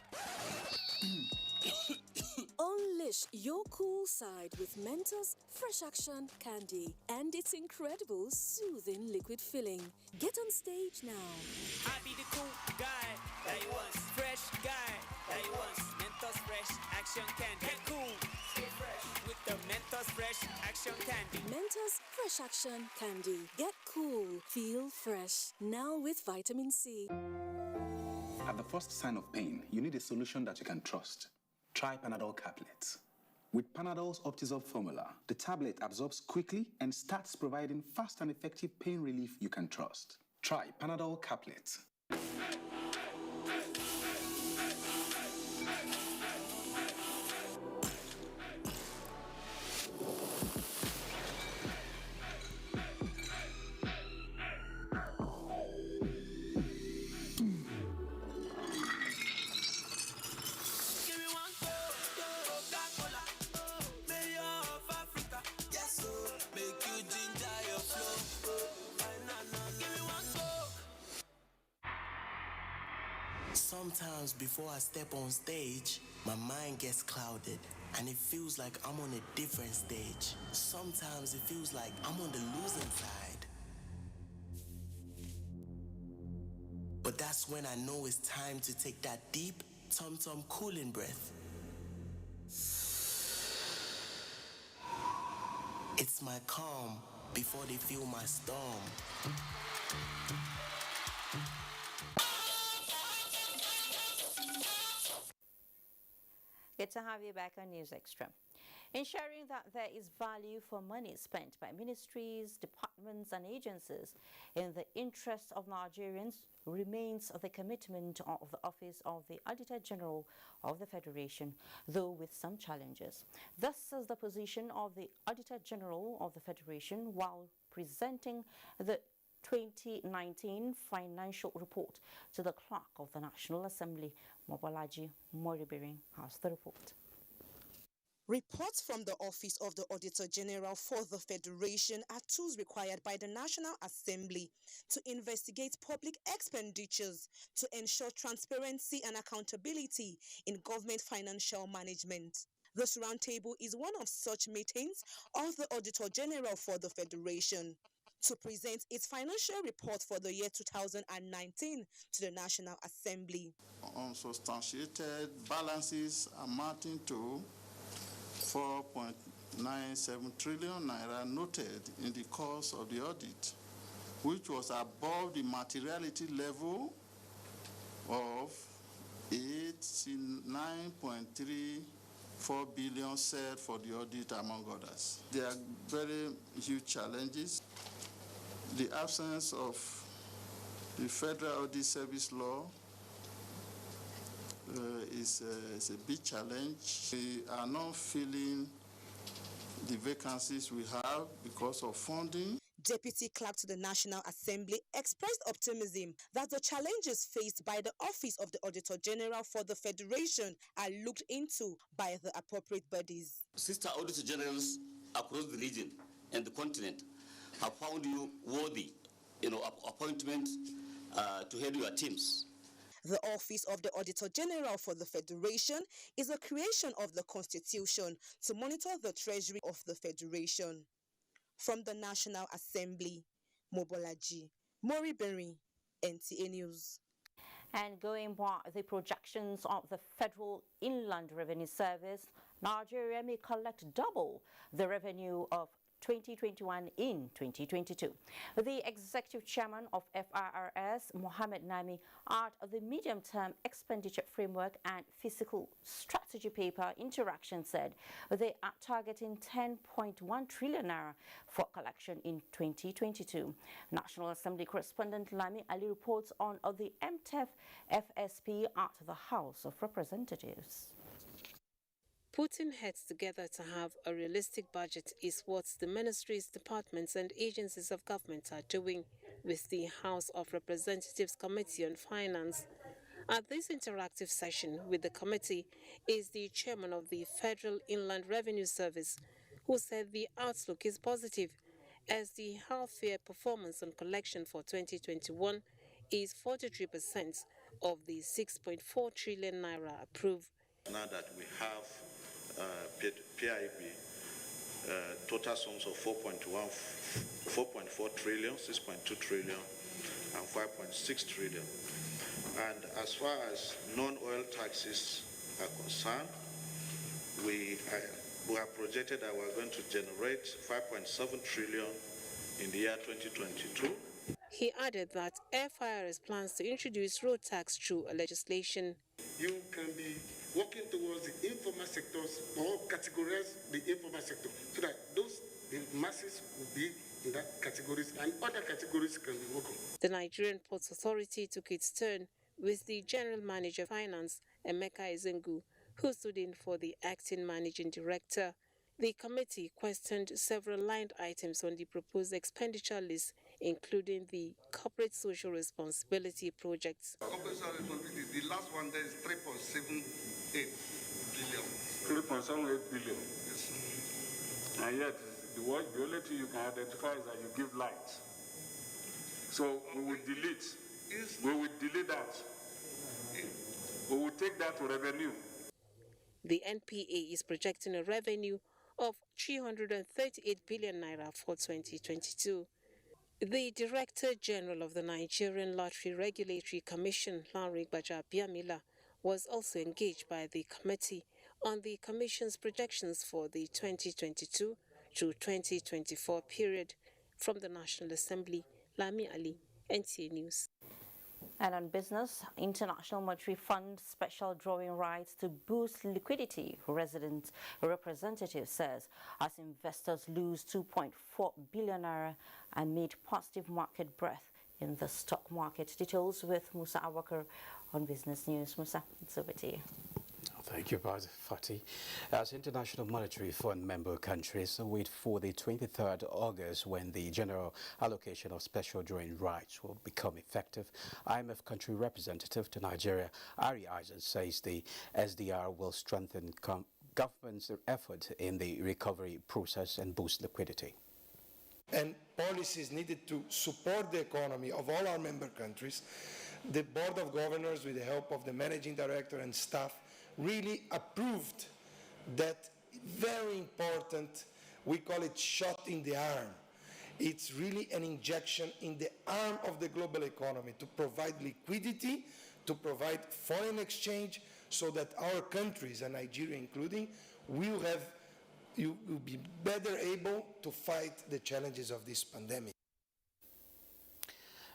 Unleash your cool side with Mentos Fresh Action Candy and its incredible soothing liquid filling. Get on stage now. I be the cool guy that you want, fresh guy that you want. Mentos Fresh Action Candy. Get cool, stay fresh with the Mentos Fresh Action Candy. Mentos Fresh Action Candy. Get cool, feel fresh. Now with vitamin C. At the first sign of pain, you need a solution that you can trust. Try Panadol Caplets. With Panadol's Optizorb formula, the tablet absorbs quickly and starts providing fast and effective pain relief you can trust. Try Panadol Caplets. Sometimes before I step on stage, my mind gets clouded and it feels like I'm on a different stage. Sometimes it feels like I'm on the losing side. But that's when I know it's time to take that deep, tum-tum cooling breath. It's my calm before they feel my storm. Good to have you back on News Extra. Ensuring that there is value for money spent by ministries, departments and agencies in the interest of Nigerians remains the commitment of the Office of the Auditor General of the Federation, though with some challenges. This is the position of the Auditor General of the Federation while presenting the 2019 financial report to the Clerk of the National Assembly. Mobolaji Moribiri has the report. Reports from the Office of the Auditor General for the Federation are tools required by the National Assembly to investigate public expenditures to ensure transparency and accountability in government financial management. This roundtable is one of such meetings of the Auditor General for the Federation to present its financial report for the year 2019 to the National Assembly. Unsubstantiated balances amounting to 4.97 trillion naira noted in the course of the audit, which was above the materiality level of 89.34 billion set for the audit, among others. There are very huge challenges. The absence of the Federal Audit Service Law is a big challenge. We are not filling the vacancies we have because of funding. Deputy Clerk to the National Assembly expressed optimism that the challenges faced by the Office of the Auditor General for the Federation are looked into by the appropriate bodies. Sister Auditor Generals across the region and the continent have found you worthy, appointment to head your teams. The Office of the Auditor General for the Federation is a creation of the Constitution to monitor the Treasury of the Federation. From the National Assembly, Mobolaji Moribiri, NTA News. And going by the projections of the Federal Inland Revenue Service, Nigeria may collect double the revenue of 2021 in 2022. The executive chairman of FIRS, Mohammed Nami, at the medium-term expenditure framework and fiscal strategy paper interaction said they are targeting 10.1 trillion naira for collection in 2022. National Assembly correspondent Lami Ali reports on the MTEF FSP at the House of Representatives. Putting heads together to have a realistic budget is what the ministries, departments and agencies of government are doing with the House of Representatives Committee on Finance. At this interactive session with the committee is the chairman of the Federal Inland Revenue Service, who said the outlook is positive as the half-year performance on collection for 2021 is 43% of the 6.4 trillion naira approved. Now that we have PIB, total sums of 4.4 trillion, 6.2 trillion, and 5.6 trillion. And as far as non-oil taxes are concerned, we have projected that we're going to generate 5.7 trillion in the year 2022. He added that FIRS plans to introduce road tax through a legislation. You can be working towards the informal sectors or categorize the informal sector so that the masses will be in that categories and other categories can be working. The Nigerian Ports Authority took its turn with the General Manager of Finance, Emeka, who stood in for the acting managing director. The committee questioned several line items on the proposed expenditure list, including the corporate social responsibility projects. Corporate social responsibility, the last one there is 3.78 billion. 3.78 billion. Yes. And yet, the only thing you can identify is that you give light. So we will delete. We will delete that. We will take that to revenue. The NPA is projecting a revenue of 338 billion naira for 2022. The Director General of the Nigerian Lottery Regulatory Commission, Lanre Gbajabiamila, was also engaged by the committee on the Commission's projections for the 2022 to 2024 period. From the National Assembly, Lami Ali, NTA News. And on business, International Monetary Fund special drawing rights to boost liquidity, resident representative says, as investors lose 2.4 billion naira amid positive market breadth in the stock market. Details with Musa Awakar on Business News. Musa, it's over to you. Thank you, Fatih. As International Monetary Fund member countries wait for the 23rd August when the general allocation of special drawing rights will become effective, IMF country representative to Nigeria, Ari Eisen, says the SDR will strengthen government's effort in the recovery process and boost liquidity. And policies needed to support the economy of all our member countries. The Board of Governors, with the help of the Managing Director and staff, really approved that very important, we call it shot in the arm. It's really an injection in the arm of the global economy to provide liquidity, to provide foreign exchange, so that our countries, and Nigeria including, will be better able to fight the challenges of this pandemic.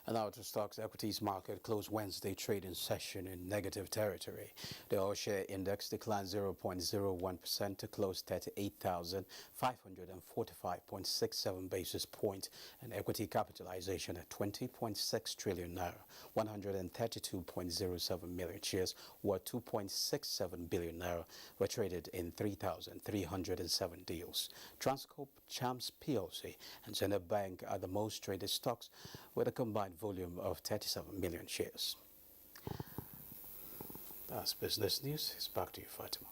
And now to stocks. Equities market closed Wednesday trading session in negative territory. The all-share index declined 0.01% to close 38,545.67 basis points, and equity capitalization at 20.6 trillion naira, 132.07 million shares, worth 2.67 billion naira, were traded in 3,307 deals. Transcorp, Champs PLC, and Zenith Bank are the most traded stocks, with a combined volume of 37 million shares. That's business news. It's back to you, Fatima.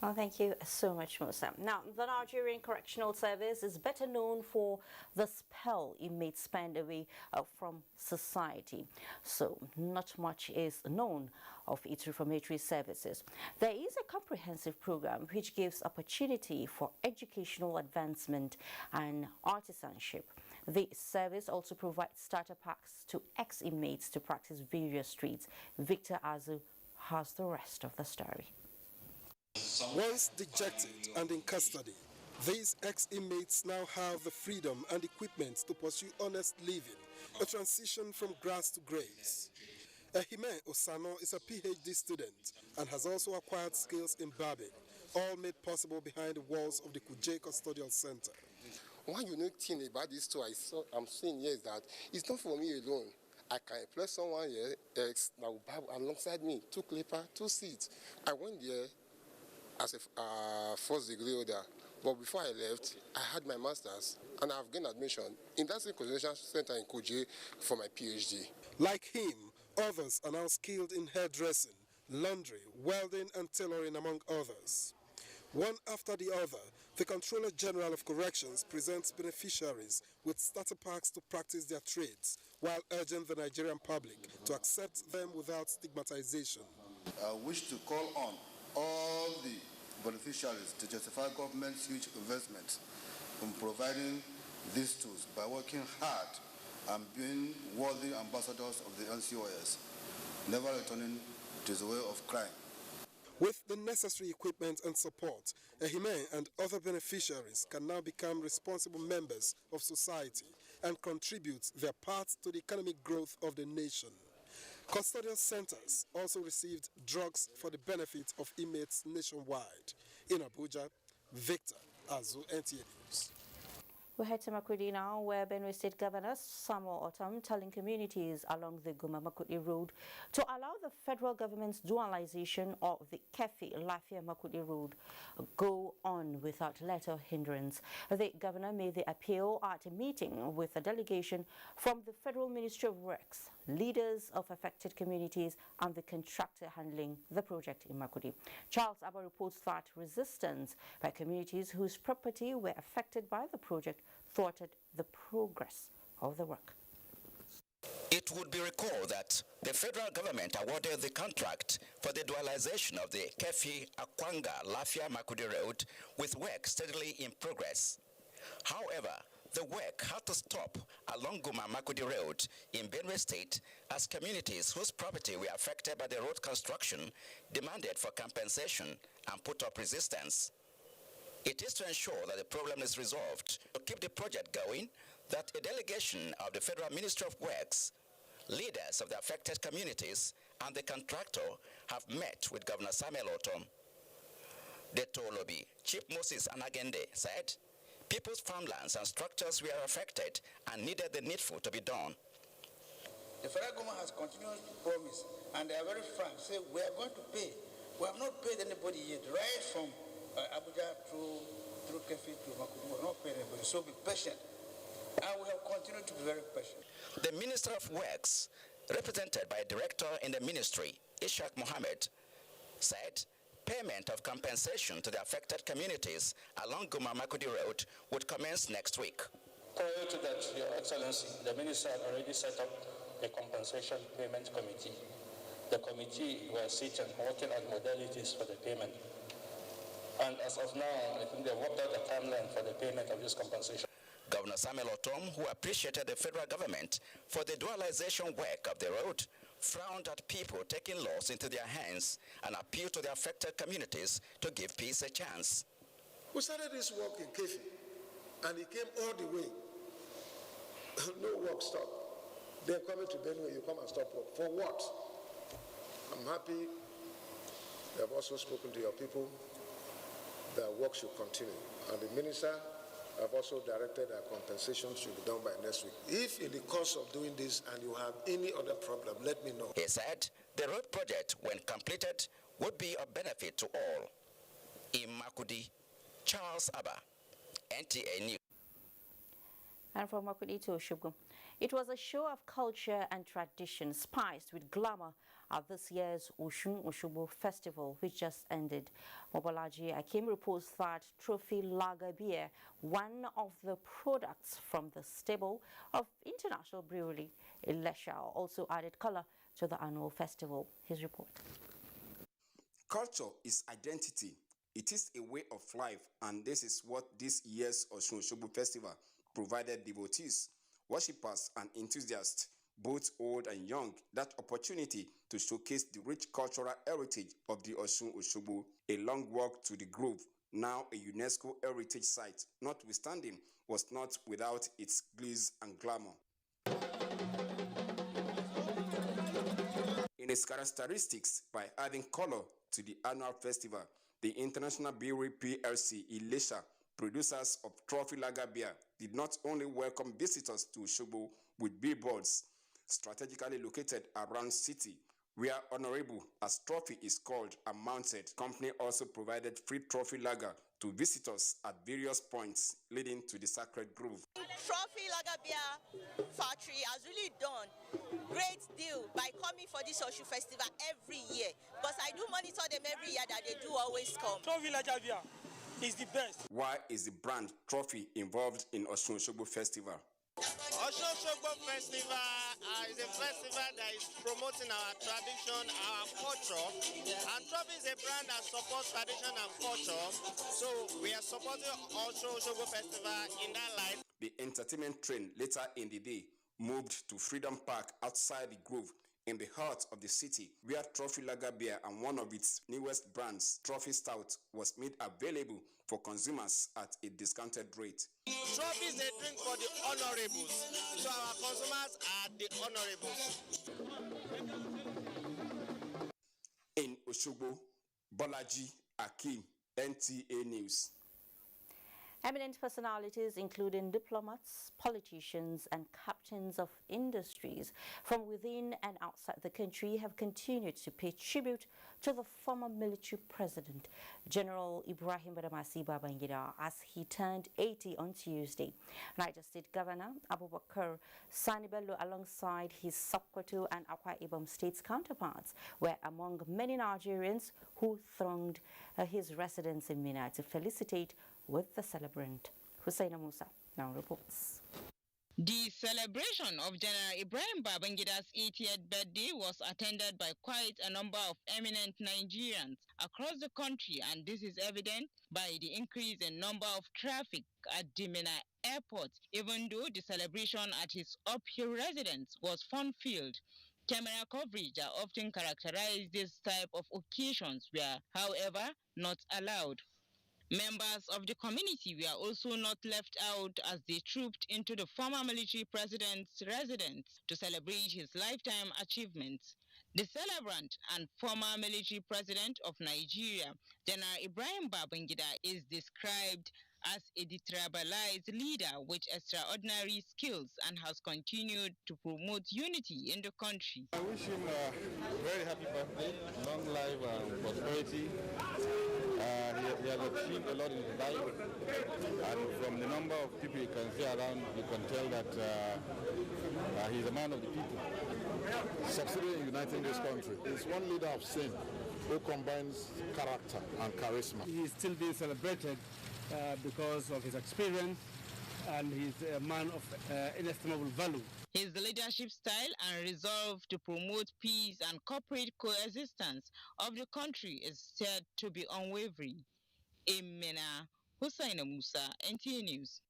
Well, thank you so much, Musa. Now, the Nigerian Correctional Service is better known for the spell inmates spend away from society. So, not much is known of its reformatory services. There is a comprehensive program which gives opportunity for educational advancement and artisanship. The service also provides starter packs to ex-inmates to practice various trades. Victor Azu has the rest of the story. Once dejected and in custody, these ex-inmates now have the freedom and equipment to pursue honest living, a transition from grass to grace. Ehime Osano is a PhD student and has also acquired skills in barbing, all made possible behind the walls of the Kuje Custodial Center. One unique thing about this too I'm seeing here is that it's not for me alone. I can employ someone here else that will barb alongside me, 2 clippers, 2 seats. I went there as a first degree holder, but before I left, I had my master's and I've gained admission in that same Conservation Center in Kuje for my PhD. Like him, others are now skilled in hairdressing, laundry, welding and tailoring, among others. One after the other, the Controller General of Corrections presents beneficiaries with starter packs to practice their trades, while urging the Nigerian public to accept them without stigmatization. I wish to call on all the beneficiaries to justify government's huge investment in providing these tools by working hard and being worthy ambassadors of the NCOS, never returning to the way of crime. With the necessary equipment and support, Ehime and other beneficiaries can now become responsible members of society and contribute their part to the economic growth of the nation. Custodial centers also received drugs for the benefit of inmates nationwide. In Abuja, Victor Azu, NTA News. We head to Makurdi now, where Benue State Governor Samuel Otom telling communities along the Goma-Makurdi Road to allow the federal government's dualization of the Kefi-Lafia-Makurdi Road go on without let or hindrance. The governor made the appeal at a meeting with a delegation from the Federal Ministry of Works, leaders of affected communities and the contractor handling the project in Makurdi. Charles Abba reports that resistance by communities whose property were affected by the project thwarted the progress of the work. It would be recalled that the federal government awarded the contract for the dualization of the Kefi-Akwanga-Lafia-Makurdi Road with work steadily in progress. However, the work had to stop along Goma-Makurdi Road in Benue State as communities whose property were affected by the road construction demanded for compensation and put up resistance. It is to ensure that the problem is resolved, to keep the project going, that a delegation of the Federal Ministry of Works, leaders of the affected communities, and the contractor have met with Governor Samuel Otom. The Tolobi, Chief Moses Anagende, said people's farmlands and structures were affected and needed the needful to be done. The federal government has continued to promise, and they are very frank, say we are going to pay. We have not paid anybody yet, right from Abuja through Kefi to Makurdi. We have not paid anybody, so be patient. And we have continued to be very patient. The Minister of Works, represented by a director in the ministry, Ishaq Mohammed, said payment of compensation to the affected communities along Goma-Makurdi Road would commence next week. Prior to that, Your Excellency, the Minister had already set up a compensation payment committee. The committee were sitting working on modalities for the payment. And as of now, I think they've worked out a timeline for the payment of this compensation. Governor Samuel Otom, who appreciated the federal government for the dualization work of the road, frowned at people taking laws into their hands and appealed to the affected communities to give peace a chance. We started this work in Kefi, and it came all the way. No work stopped. They're coming to Benue, you come and stop work. For what? I'm happy. They have also spoken to your people that work should continue. And the minister have also directed that compensation should be done by next week. If in the course of doing this and you have any other problem, let me know. He said the road project, when completed, would be of benefit to all. In Makurdi, Charles Abba, NTA News. And from Makurdi to Osogbo, it was a show of culture and tradition spiced with glamour at this year's Osun Osogbo festival, which just ended. Mobolaji Akim reports that Trophy Lager Beer, one of the products from the stable of international brewery Ilesha, also added color to the annual festival. His report. Culture is identity. It is a way of life, and this is what this year's Osun Osogbo festival provided devotees, worshippers, and enthusiasts both old and young, that opportunity to showcase the rich cultural heritage of the Osun Osogbo. A long walk to the grove, now a UNESCO heritage site, notwithstanding, was not without its glitz and glamour. In its characteristics, by adding color to the annual festival, the International Brewery PLC Ilesha, producers of trophy lager beer, did not only welcome visitors to Osogbo with billboards strategically located around city, where honorable, as trophy is called, are mounted. Company also provided free trophy lager to visitors at various points leading to the Sacred Grove. Trophy Lager Beer Factory has really done great deal by coming for this Osun Festival every year, because I do monitor them every year that they do always come. Trophy Lager Beer is the best. Why is the brand Trophy involved in Osun Osogbo Festival? Osun Osogbo Festival is a festival that is promoting our tradition, our culture, and Trophy is a brand that supports tradition and culture, so we are supporting Osun Osogbo Festival in that light. The entertainment train later in the day moved to Freedom Park outside the Grove in the heart of the city, where Trophy Lager Beer and one of its newest brands, Trophy Stout, was made available for consumers at a discounted rate. Trophy is a drink for the honorables, so our consumers are the honorables. In Osogbo, Bolaji Akim, NTA News. Eminent personalities, including diplomats, politicians, and captains of industries from within and outside the country, have continued to pay tribute to the former military president, General Ibrahim Badamasi Babangida, as he turned 80 on Tuesday. Niger State Governor Abubakar Sani Bello, alongside his Sokoto and Akwa Ibom states counterparts, were among many Nigerians who thronged his residence in Mina to felicitate with the celebrant. Hussein Musa now reports. The celebration of General Ibrahim Babangida's 80th birthday was attended by quite a number of eminent Nigerians across the country, and this is evident by the increase in number of traffic at the Mina airport, even though the celebration at his uphill residence was fun-filled. Camera coverage that often characterize this type of occasions were, however, not allowed. Members of the community were also not left out as they trooped into the former military president's residence to celebrate his lifetime achievements. The celebrant and former military president of Nigeria, General Ibrahim Babangida, is described as a detribalized leader with extraordinary skills and has continued to promote unity in the country. I wish him a very happy birthday, long life and prosperity. He has achieved a lot in his life, and from the number of people you can see around, you can tell that he's a man of the people. Succeeding in uniting this country. He's one leader I've seen who combines character and charisma. He's still being celebrated because of his experience, and he's a man of inestimable value. His leadership style and resolve to promote peace and corporate coexistence of the country is said to be unwavering. Emeka, Hussein Musa, NTA News.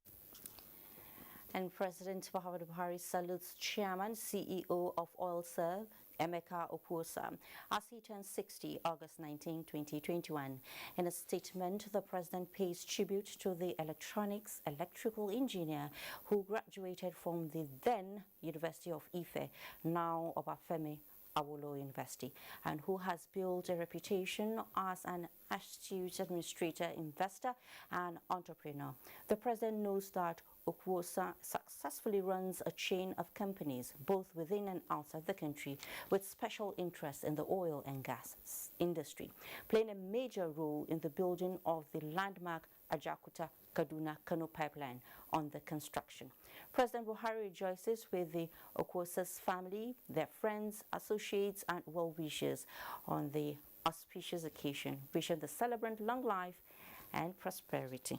And President Muhammadu Buhari salutes Chairman, CEO of OilServe, Emeka Okwuosa, as he turns 60 August 19, 2021. In a statement, the president pays tribute to the electrical engineer who graduated from the then University of Ife, now Obafemi Awolowo University, and who has built a reputation as an astute administrator, investor, and entrepreneur. The president knows that Okwuosa successfully runs a chain of companies, both within and outside the country, with special interest in the oil and gas industry, playing a major role in the building of the landmark Ajaokuta-Kaduna-Kano pipeline on the construction. President Buhari rejoices with the Okwuosa's family, their friends, associates, and well-wishers on the auspicious occasion, wishing the celebrant long life and prosperity.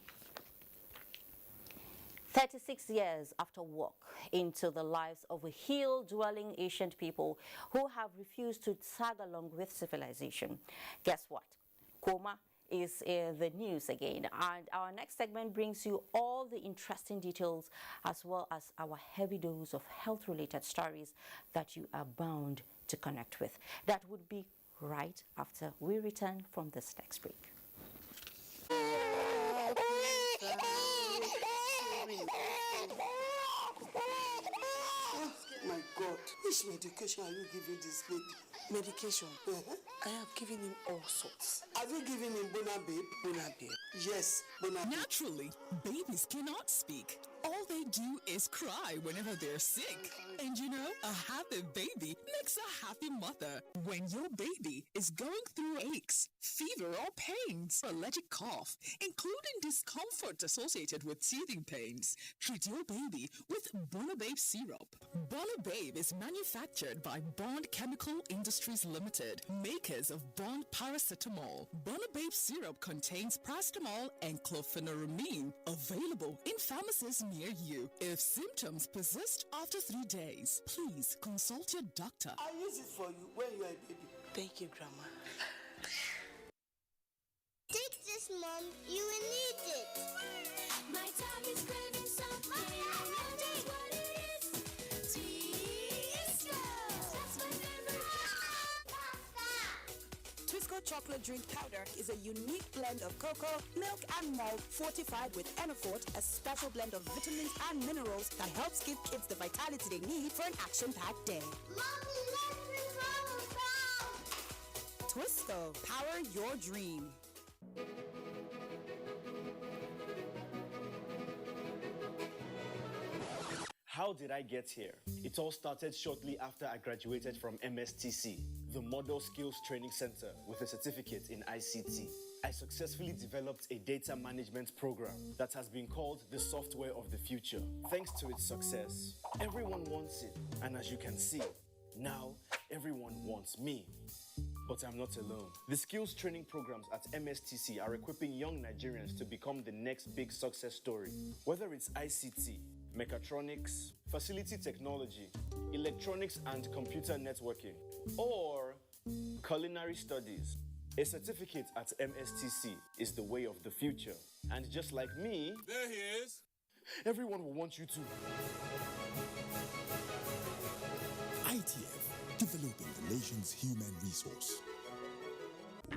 36 years after walk into the lives of a hill-dwelling ancient people who have refused to tag along with civilization. Guess what? Kuma, is the news again. And our next segment brings you all the interesting details as well as our heavy dose of health-related stories that you are bound to connect with. That would be right after we return from this next break. My God, which medication are you giving this baby? Medication? I have given him all sorts. Have you given him Bona Babe? Bona Babe? Yes, Bona Babe. Naturally, babies cannot speak. All they do is cry whenever they're sick. And you know, a happy baby makes a happy mother. When your baby is going through aches, fever or pains, allergic cough, including discomfort associated with teething pains, treat your baby with Bona Babe syrup. Bona Babe is manufactured by Bond Chemical Industries Limited, makers of Bond Paracetamol. Bona Babe syrup contains paracetamol and chlorpheniramine, available in pharmacies near you. If symptoms persist after 3 days, please consult your doctor. I'll use it for you when you are a baby. Thank you, Grandma. Take this, Mom. You will need it. My tummy is craving something. I know what it is. Twisco. That's my favorite. Twisco chocolate drink powder is a unique blend of cocoa, milk, and malt fortified with Enafort, a special blend of vitamins and minerals that helps give kids the vitality they need for an action-packed day. Mommy, let's Twisco, power your dream. How did I get here? It all started shortly after I graduated from MSTC, the Model Skills Training Center, with a certificate in ICT. I successfully developed a data management program that has been called the software of the future. Thanks to its success, everyone wants it. And as you can see, now everyone wants me. But I'm not alone. The skills training programs at MSTC are equipping young Nigerians to become the next big success story. Whether it's ICT, mechatronics, facility technology, electronics and computer networking, or culinary studies, a certificate at MSTC is the way of the future. And just like me, there he is. Everyone will want you to. ITF, developing the nation's human resource.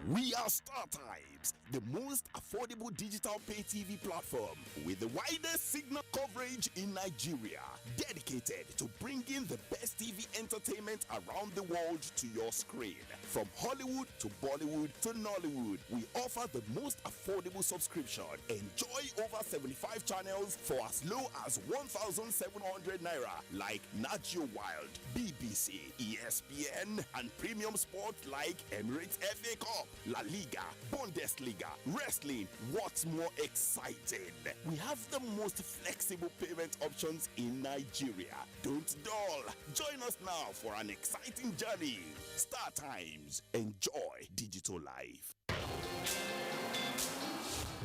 We are StarTimes, the most affordable digital pay TV platform with the widest signal coverage in Nigeria, dedicated to bringing the best TV entertainment around the world to your screen. From Hollywood to Bollywood to Nollywood, we offer the most affordable subscription. Enjoy over 75 channels for as low as 1,700 naira, like Nat Geo Wild, BBC, ESPN, and premium sports like Emirates FA Cup, La Liga, Bundesliga, wrestling. What's more exciting? We have the most flexible payment options in Nigeria. Don't dull. Join us now for an exciting journey. StarTimes. Enjoy digital life.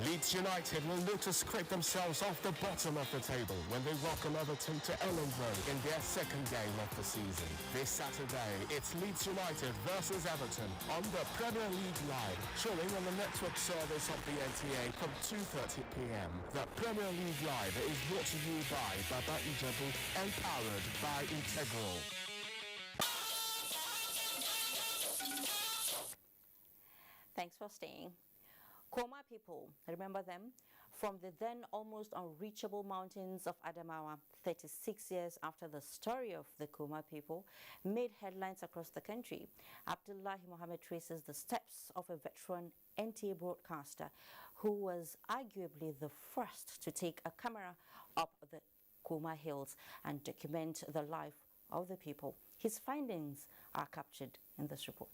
Leeds United will look to scrape themselves off the bottom of the table when they welcome Everton to Elland in their second game of the season. This Saturday, it's Leeds United versus Everton on the Premier League Live, showing on the network service of the NTA from 2:30 p.m. The Premier League Live is brought to you by Baba Ijebu and powered by Integral. Thanks for staying. Kuma people, remember them? From the then almost unreachable mountains of Adamawa, 36 years after the story of the Kuma people made headlines across the country, Abdullahi Mohammed traces the steps of a veteran NTA broadcaster who was arguably the first to take a camera up the Kuma hills and document the life of the people. His findings are captured in this report.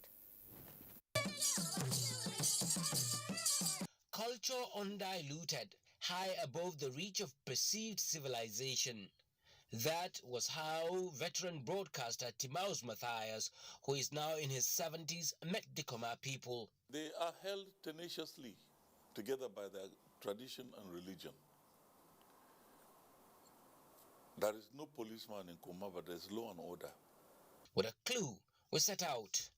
Culture undiluted, high above the reach of perceived civilization. That was how veteran broadcaster Timaus Matthias, who is now in his 70s, met the Kuma people. They are held tenaciously together by their tradition and religion. There is no policeman in Kuma, but there is law and order. With a clue, we set out.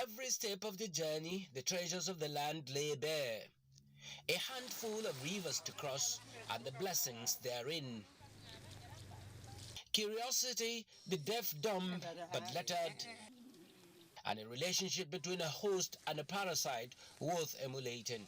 Every step of the journey, the treasures of the land lay bare. A handful of rivers to cross and the blessings therein. Curiosity, the deaf, dumb, but lettered, and a relationship between a host and a parasite worth emulating.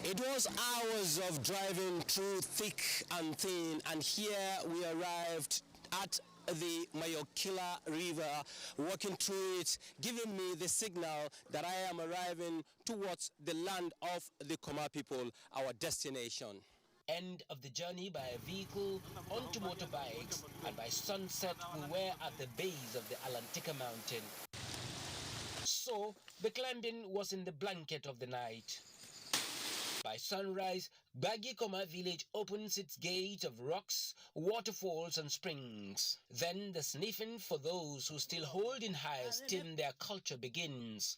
It was hours of driving through thick and thin, and here we arrived at the Mayokila River, walking through it, giving me the signal that I am arriving towards the land of the Kuma people, our destination. End of the journey by a vehicle, onto motorbikes, and by sunset we were at the base of the Alantika mountain. So the climbing was in the blanket of the night. By sunrise, Baggy Kuma village opens its gates of rocks, waterfalls and springs. Then the sniffing for those who still hold in high esteem their culture begins.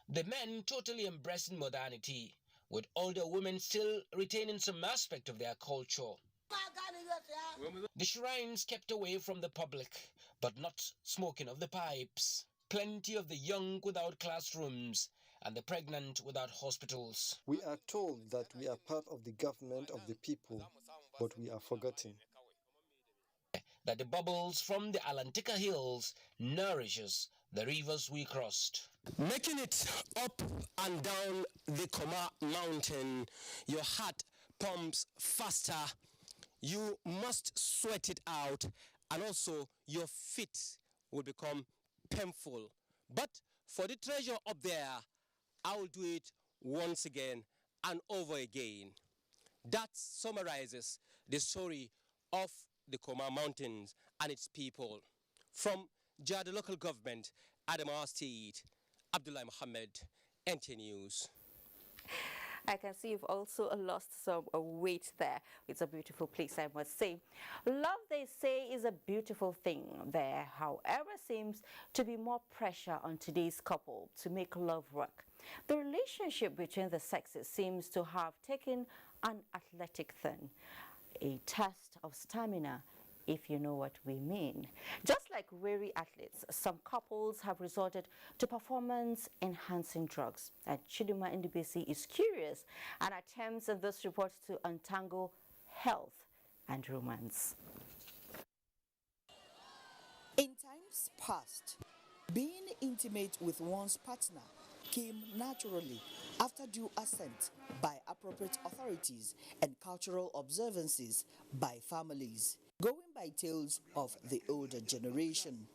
The men totally embracing modernity, with older women still retaining some aspect of their culture. The shrines kept away from the public, but not smoking of the pipes. Plenty of the young without classrooms, and the pregnant without hospitals. We are told that we are part of the government of the people, but we are forgetting that the bubbles from the Alantika hills nourishes the rivers we crossed. Making it up and down the Kuma mountain, your heart pumps faster, you must sweat it out, and also your feet will become painful. But for the treasure up there, I will do it once again and over again. That summarizes the story of the Kuma Mountains and its people. From Jada Local Government, Adamawa State, Abdullah Mohammed, NTA News. I can see you've also lost some weight there. It's a beautiful place, I must say. Love, they say, is a beautiful thing. There, however, seems to be more pressure on today's couple to make love work. The relationship between the sexes seems to have taken an athletic turn, a test of stamina, if you know what we mean. Just like weary athletes, some couples have resorted to performance-enhancing drugs. And Chidima Ndubisi is curious and attempts in this report to untangle health and romance. In times past, being intimate with one's partner came naturally after due assent by appropriate authorities and cultural observances by families. Going by tales of the older generation,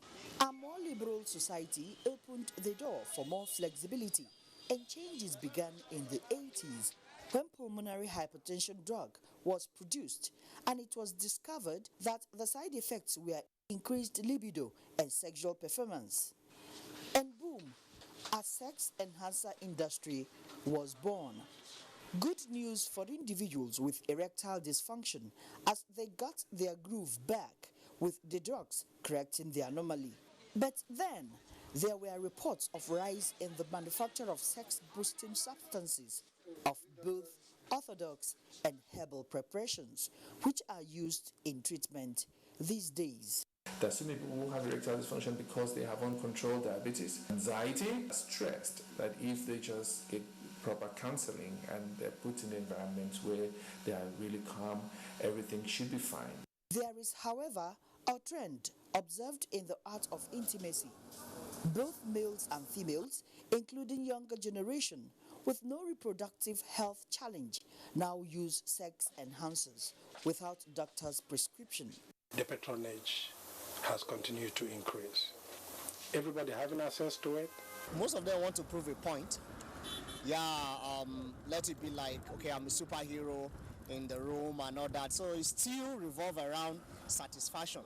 a more liberal society opened the door for more flexibility, and changes began in the 80s when pulmonary hypertension drug was produced, and it was discovered that the side effects were increased libido and sexual performance. And boom, a sex enhancer industry was born. Good news for individuals with erectile dysfunction as they got their groove back with the drugs correcting the anomaly. But then, there were reports of rise in the manufacture of sex-boosting substances of both orthodox and herbal preparations, which are used in treatment these days. There are so many people who have erectile dysfunction because they have uncontrolled diabetes, anxiety, stressed, that if they just get proper counseling and they're put in environments where they are really calm, everything should be fine. There is, however, a trend observed in the art of intimacy. Both males and females, including younger generation with no reproductive health challenge, now use sex enhancers without doctor's prescription. The patronage has continued to increase. Everybody having access to it. Most of them want to prove a point. Let it be like, okay, I'm a superhero in the room and all that. So it still revolves around satisfaction.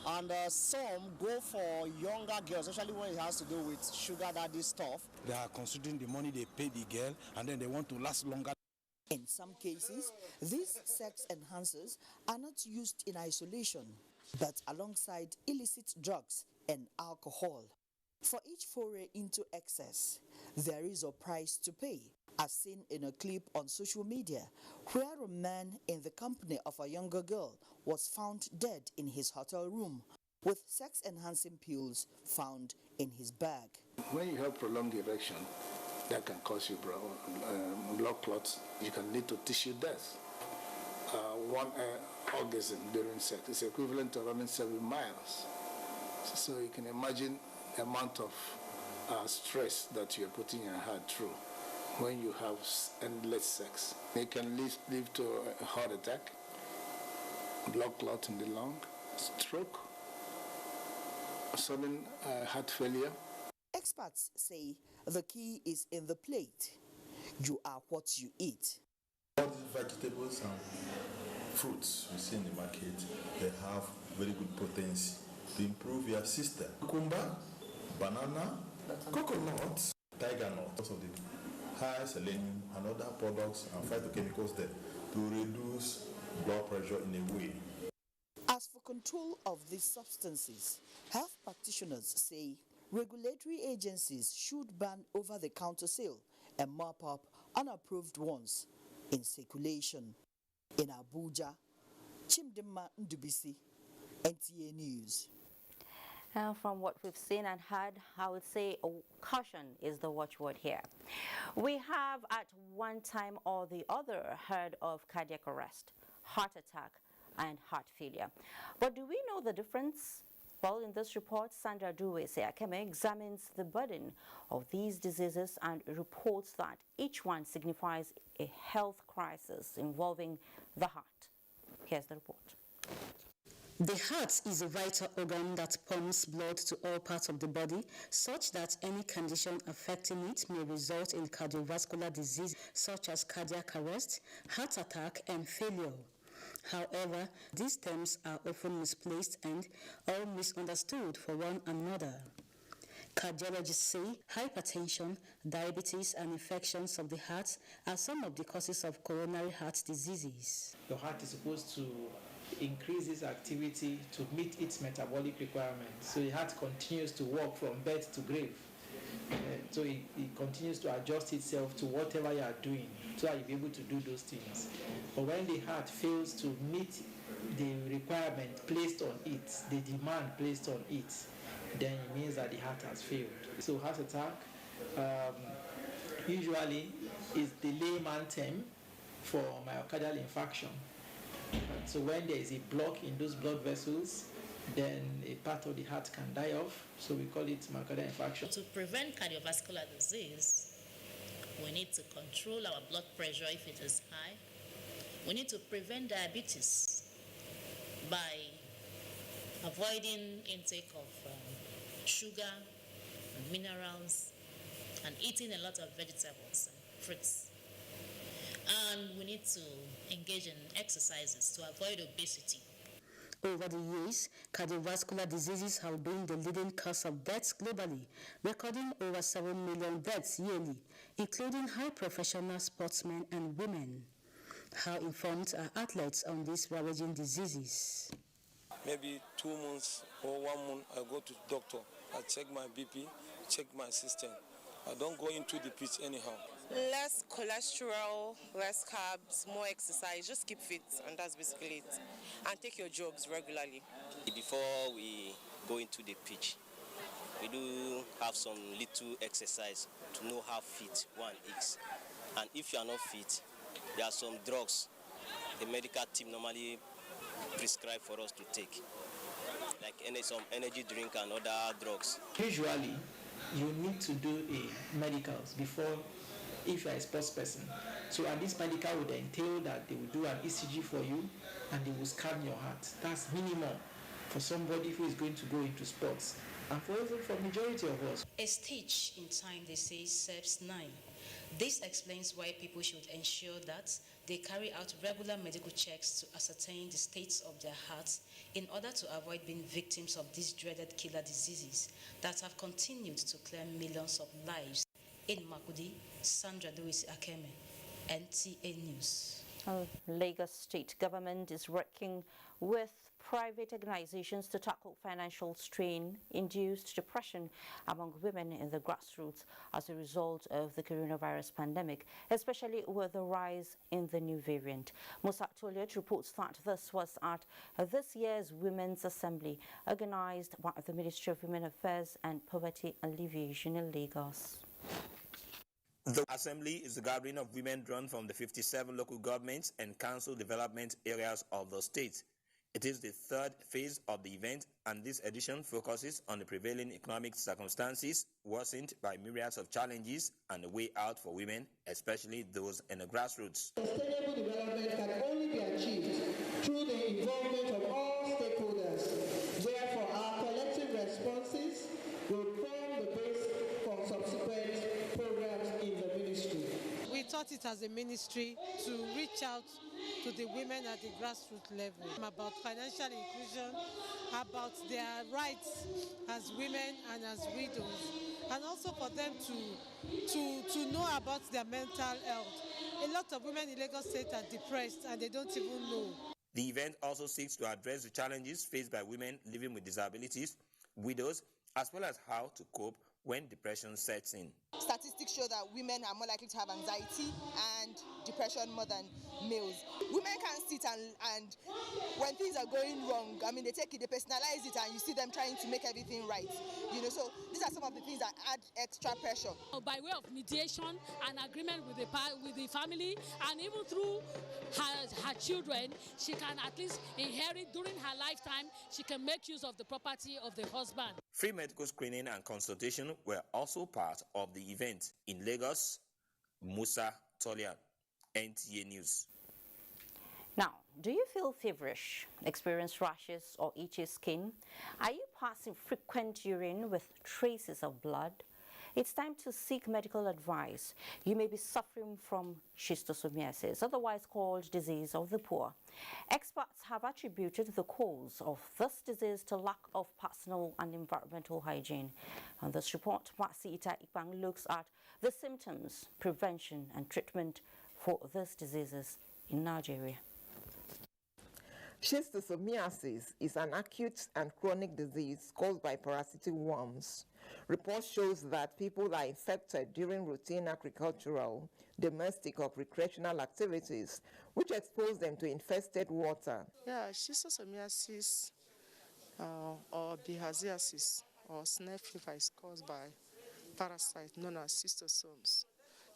And some go for younger girls, especially when it has to do with sugar daddy stuff. They are considering the money they pay the girl, and then they want to last longer. In some cases, these sex enhancers are not used in isolation, but alongside illicit drugs and alcohol. For each foray into excess, there is a price to pay, as seen in a clip on social media, where a man in the company of a younger girl was found dead in his hotel room with sex-enhancing pills found in his bag. When you have prolonged erection, that can cause you blood clots. You can lead to tissue death. One orgasm during sex is equivalent to running 7 miles. So you can imagine the amount of stress that you're putting your heart through when you have endless sex. It can lead to a heart attack, blood clot in the lung, stroke, sudden heart failure. Experts say the key is in the plate. You are what you eat. All these vegetables and fruits we see in the market, they have very good potency to improve your system. Cucumber, banana, coconut, tiger nut, because of the high selenium and other products and phytochemicals there to reduce blood pressure in a way. As for control of these substances, health practitioners say regulatory agencies should ban over-the-counter sale and mop up unapproved ones in circulation. In Abuja, Chimdima Ndubisi, NTA News. From what we've seen and heard, I would say caution is the watchword here. We have at one time or the other heard of cardiac arrest, heart attack, and heart failure. But do we know the difference? Well, in this report, Sandra Akeme examines the burden of these diseases and reports that each one signifies a health crisis involving the heart. Here's the report. The heart is a vital organ that pumps blood to all parts of the body, such that any condition affecting it may result in cardiovascular disease such as cardiac arrest, heart attack, and failure. However, these terms are often misplaced and all misunderstood for one another. Cardiologists say hypertension, diabetes, and infections of the heart are some of the causes of coronary heart diseases. The heart is supposed to increase its activity to meet its metabolic requirements. So the heart continues to work from birth to grave. So it continues to adjust itself to whatever you are doing so that you'll be able to do those things. But when the heart fails to meet the requirement placed on it, the demand placed on it, then it means that the heart has failed. So heart attack usually is the layman term for myocardial infarction. So when there is a block in those blood vessels, then a part of the heart can die off. So we call it myocardial infarction. To prevent cardiovascular disease, we need to control our blood pressure if it is high. We need to prevent diabetes by avoiding intake of sugar and minerals and eating a lot of vegetables and fruits. And we need to engage in exercises to avoid obesity. Over the years, cardiovascular diseases have been the leading cause of deaths globally, recording over 7 million deaths yearly, including high professional sportsmen and women. How informed are athletes on these ravaging diseases? Maybe 2 months or 1 month, I go to the doctor. I check my BP, check my system. I don't go into the pitch anyhow. Less cholesterol, less carbs, more exercise, just keep fit, and that's basically it. And take your drugs regularly. Before we go into the pitch, we do have some little exercise to know how fit one is. And if you are not fit, there are some drugs the medical team normally prescribe for us to take, like some energy drink and other drugs. Usually, you need to do a medicals before, if you are a sports person. So, and this medical would entail that they will do an ECG for you and they will scan your heart. That's minimum for somebody who is going to go into sports, and for majority of us. A stage in time, they say, serves 9. This explains why people should ensure that they carry out regular medical checks to ascertain the states of their hearts in order to avoid being victims of these dreaded killer diseases that have continued to claim millions of lives. In Makudi, Sandra Akeme, NTA News. Lagos State government is working with private organizations to tackle financial strain-induced depression among women in the grassroots as a result of the coronavirus pandemic, especially with the rise in the new variant. Musa Toliot reports that this was at this year's Women's Assembly, organized by the Ministry of Women Affairs and Poverty Alleviation in Lagos. The Assembly is a gathering of women drawn from the 57 local governments and council development areas of the state. It is the third phase of the event, and this edition focuses on the prevailing economic circumstances worsened by myriads of challenges and a way out for women, especially those in the grassroots. Sustainable development can only be achieved through the involvement of all stakeholders. Therefore, our collective responses will form the base for subsequent programs in the ministry. We thought it as a ministry to reach out to the women at the grassroots level about financial inclusion, about their rights as women and as widows, and also for them to know about their mental health. A lot of women in Lagos State are depressed and they don't even know. The event also seeks to address the challenges faced by women living with disabilities, widows, as well as how to cope when depression sets in. Statistics show that women are more likely to have anxiety and depression more than males. Women can't sit and when things are going wrong, they take it, they personalize it, and you see them trying to make everything right. So these are some of the things that add extra pressure. By way of mediation and agreement with the family, and even through her children, she can at least inherit during her lifetime. She can make use of the property of the husband. Free medical screening and consultation were also part of the event. In Lagos, Musa Tolian, NTA News. Now, do you feel feverish, experience rashes or itchy skin? Are you passing frequent urine with traces of blood? It's time to seek medical advice. You may be suffering from schistosomiasis, otherwise called disease of the poor. Experts have attributed the cause of this disease to lack of personal and environmental hygiene. On this report, Masita Ipang looks at the symptoms, prevention and treatment for these diseases in Nigeria. Schistosomiasis is an acute and chronic disease caused by parasitic worms. Report shows that people are infected during routine agricultural, domestic or recreational activities, which expose them to infested water. Schistosomiasis or bilharziasis or snake fever is caused by parasite known as schistosomes.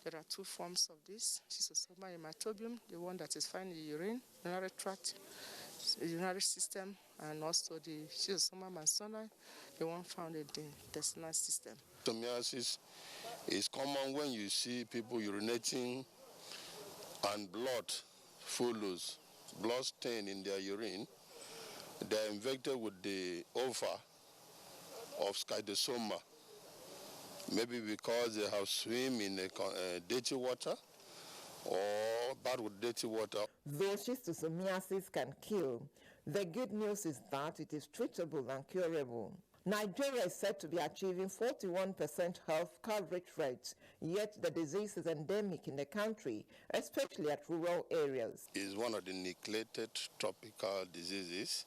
There are two forms of this: Schistosoma hematobium, the one that is found in the urinary tract, the urinary system, and also the Schistosoma mansoni, the one found in the intestinal system. Schistosomiasis is common when you see people urinating and blood follows, blood stain in their urine. They are infected with the ova of Schistosoma. Maybe because they have swim in dirty water or bathed with dirty water. Though schistosomiasis can kill, the good news is that it is treatable and curable. Nigeria is said to be achieving 41% health coverage rate, yet the disease is endemic in the country, especially at rural areas. It is one of the neglected tropical diseases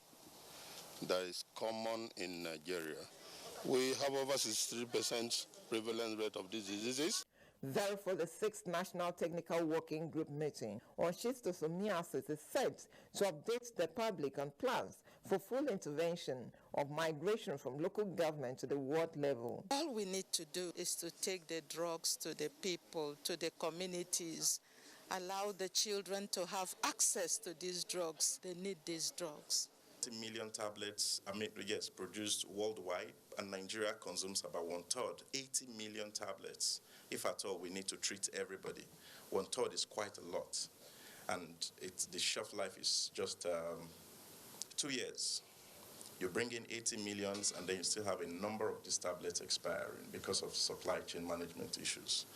that is common in Nigeria. We have over 63% prevalence rate of these diseases. Therefore, the 6th National Technical Working Group meeting on schistosomiasis is set to update the public on plans for full intervention of migration from local government to the ward level. All we need to do is to take the drugs to the people, to the communities, allow the children to have access to these drugs. They need these drugs. 80 million tablets produced worldwide, and Nigeria consumes about 1/3. 80 million tablets. If at all we need to treat everybody, 1/3 is quite a lot, and the shelf life is just 2 years. You bring in 80 millions, and then you still have a number of these tablets expiring because of supply chain management issues.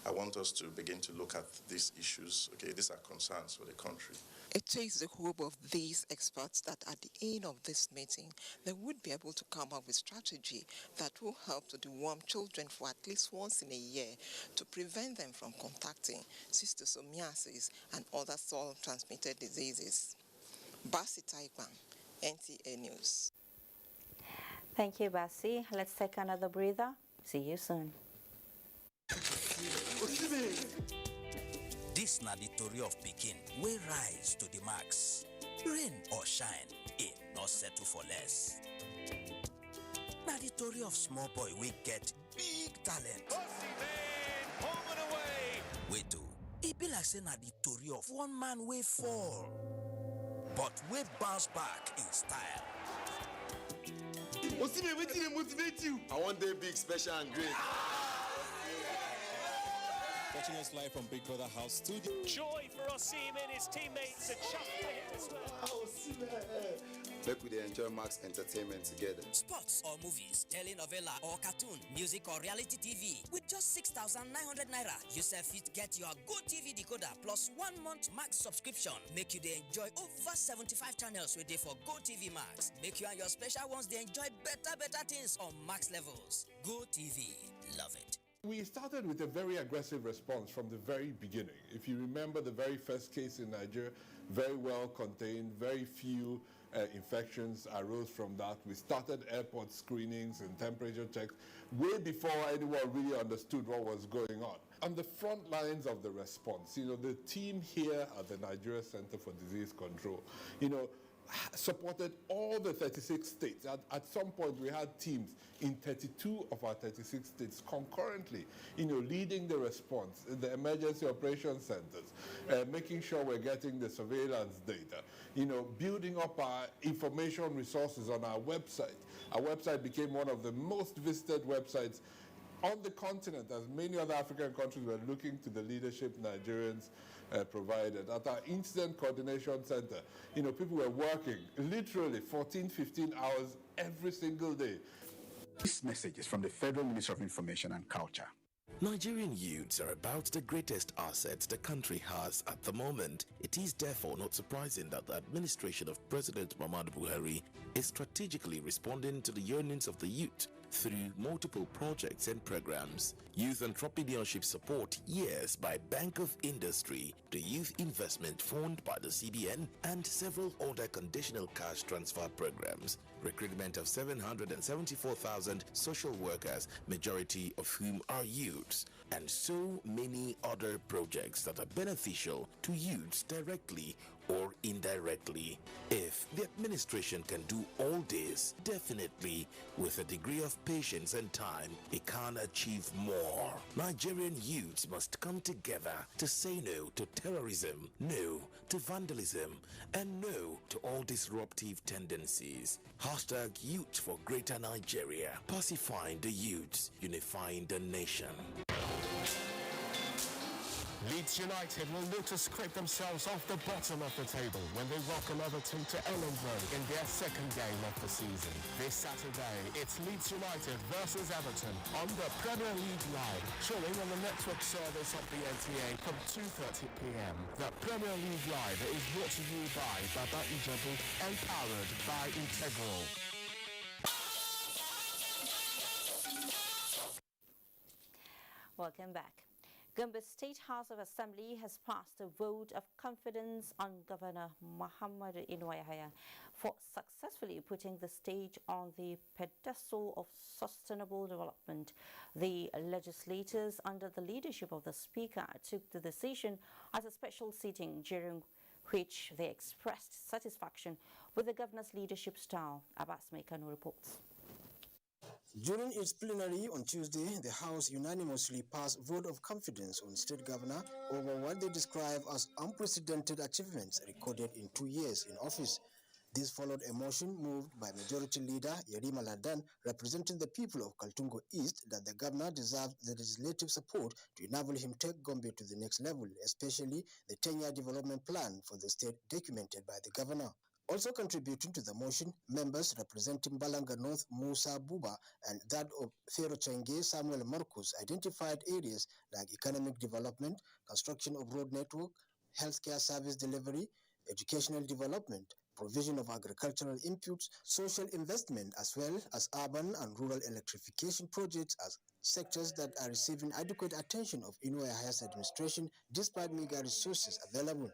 I want us to begin to look at these issues. Okay, these are concerns for the country. It takes the hope of these experts that at the end of this meeting, they would be able to come up with strategy that will help to deworm children for at least once in a year to prevent them from contacting schistosomiasis and other soil-transmitted diseases. Basita Ikpan, NTA News. Thank you, Basi. Let's take another breather. See you soon. This na the story of Pekin, wey rise to the max. Rain or shine, it not settle for less. Na the story of small boy we get big talent. Home and away. Wait oh, it be like say na the story of one man wey fall, but we bounce back in style. Osime, wetin dey motivate you? I want day big, special and great. Watching us live from Big Brother House Studio. Joy for Osun and his teammates and chuck for him as well. Make we enjoy Max Entertainment together. Sports or movies, telenovela or cartoon, music or reality TV. With just 6,900 naira, you fit get your Go TV decoder plus 1 month Max subscription. Make you dey enjoy over 75 channels with day for Go TV Max. Make you and your special ones they enjoy better things on Max levels. Go TV, love it. We started with a very aggressive response from the very beginning. If you remember the very first case in Nigeria, very well contained, very few infections arose from that. We started airport screenings and temperature checks way before anyone really understood what was going on. On the front lines of the response, the team here at the Nigeria Center for Disease Control, supported all the 36 states. At some point, we had teams in 32 of our 36 states concurrently, leading the response, the emergency operations centers, making sure we're getting the surveillance data, building up our information resources on our website. Our website became one of the most visited websites on the continent, as many other African countries were looking to the leadership Nigerians provided. At our Incident Coordination Center, people were working literally 14, 15 hours every single day. This message is from the Federal Ministry of Information and Culture. Nigerian youths are about the greatest assets the country has at the moment. It is therefore not surprising that the administration of President Muhammadu Buhari is strategically responding to the yearnings of the youth through multiple projects and programs. Youth Entrepreneurship Support Years by Bank of Industry, the Youth Investment Fund by the CBN, and several other conditional cash transfer programs. Recruitment of 774,000 social workers, majority of whom are youths, and so many other projects that are beneficial to youths directly or indirectly. If the administration can do all this, definitely with a degree of patience and time, it can achieve more. Nigerian youths must come together to say no to terrorism, no to vandalism, and no to all disruptive tendencies. Hashtag Youth for Greater Nigeria. Pacifying the youths, unifying the nation. Leeds United will look to scrape themselves off the bottom of the table when they welcome Everton to Elland in their second game of the season. This Saturday, it's Leeds United versus Everton on the Premier League Live, showing on the network service of the NTA from 2:30 p.m. The Premier League Live is brought to you by Baba Ijebu and powered by Integral. Welcome back. Gombe State House of Assembly has passed a vote of confidence on Governor Muhammadu Inuayahaya for successfully putting the state on the pedestal of sustainable development. The legislators, under the leadership of the Speaker, took the decision at a special sitting during which they expressed satisfaction with the governor's leadership style. Abbas Mekano reports. During its plenary on Tuesday, the House unanimously passed vote of confidence on State Governor over what they describe as unprecedented achievements recorded in 2 years in office. This followed a motion moved by Majority Leader Yerima Ladan, representing the people of Kaltungo East, that the governor deserves the legislative support to enable him take Gombe to the next level, especially the 10-year development plan for the state documented by the governor. Also contributing to the motion, members representing Balanga North Musa Buba and that of Fero Chenge Samuel Marcus identified areas like economic development, construction of road network, healthcare service delivery, educational development, provision of agricultural inputs, social investment, as well as urban and rural electrification projects as sectors that are receiving adequate attention of Inuayahaya's administration despite meager resources available.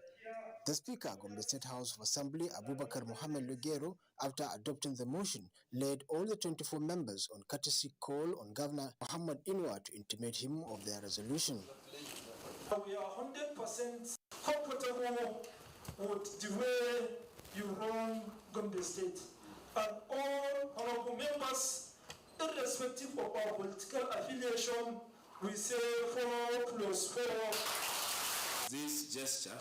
The Speaker, Gombe State House of Assembly, Abubakar Mohammed Lugero, after adopting the motion, led all the 24 members on courtesy call on Governor Muhammad Inwa to intimate him of their resolution. We are 100% comfortable with the way you run Gombe State. And all honorable members, irrespective of our political affiliation, we say 4+4. This gesture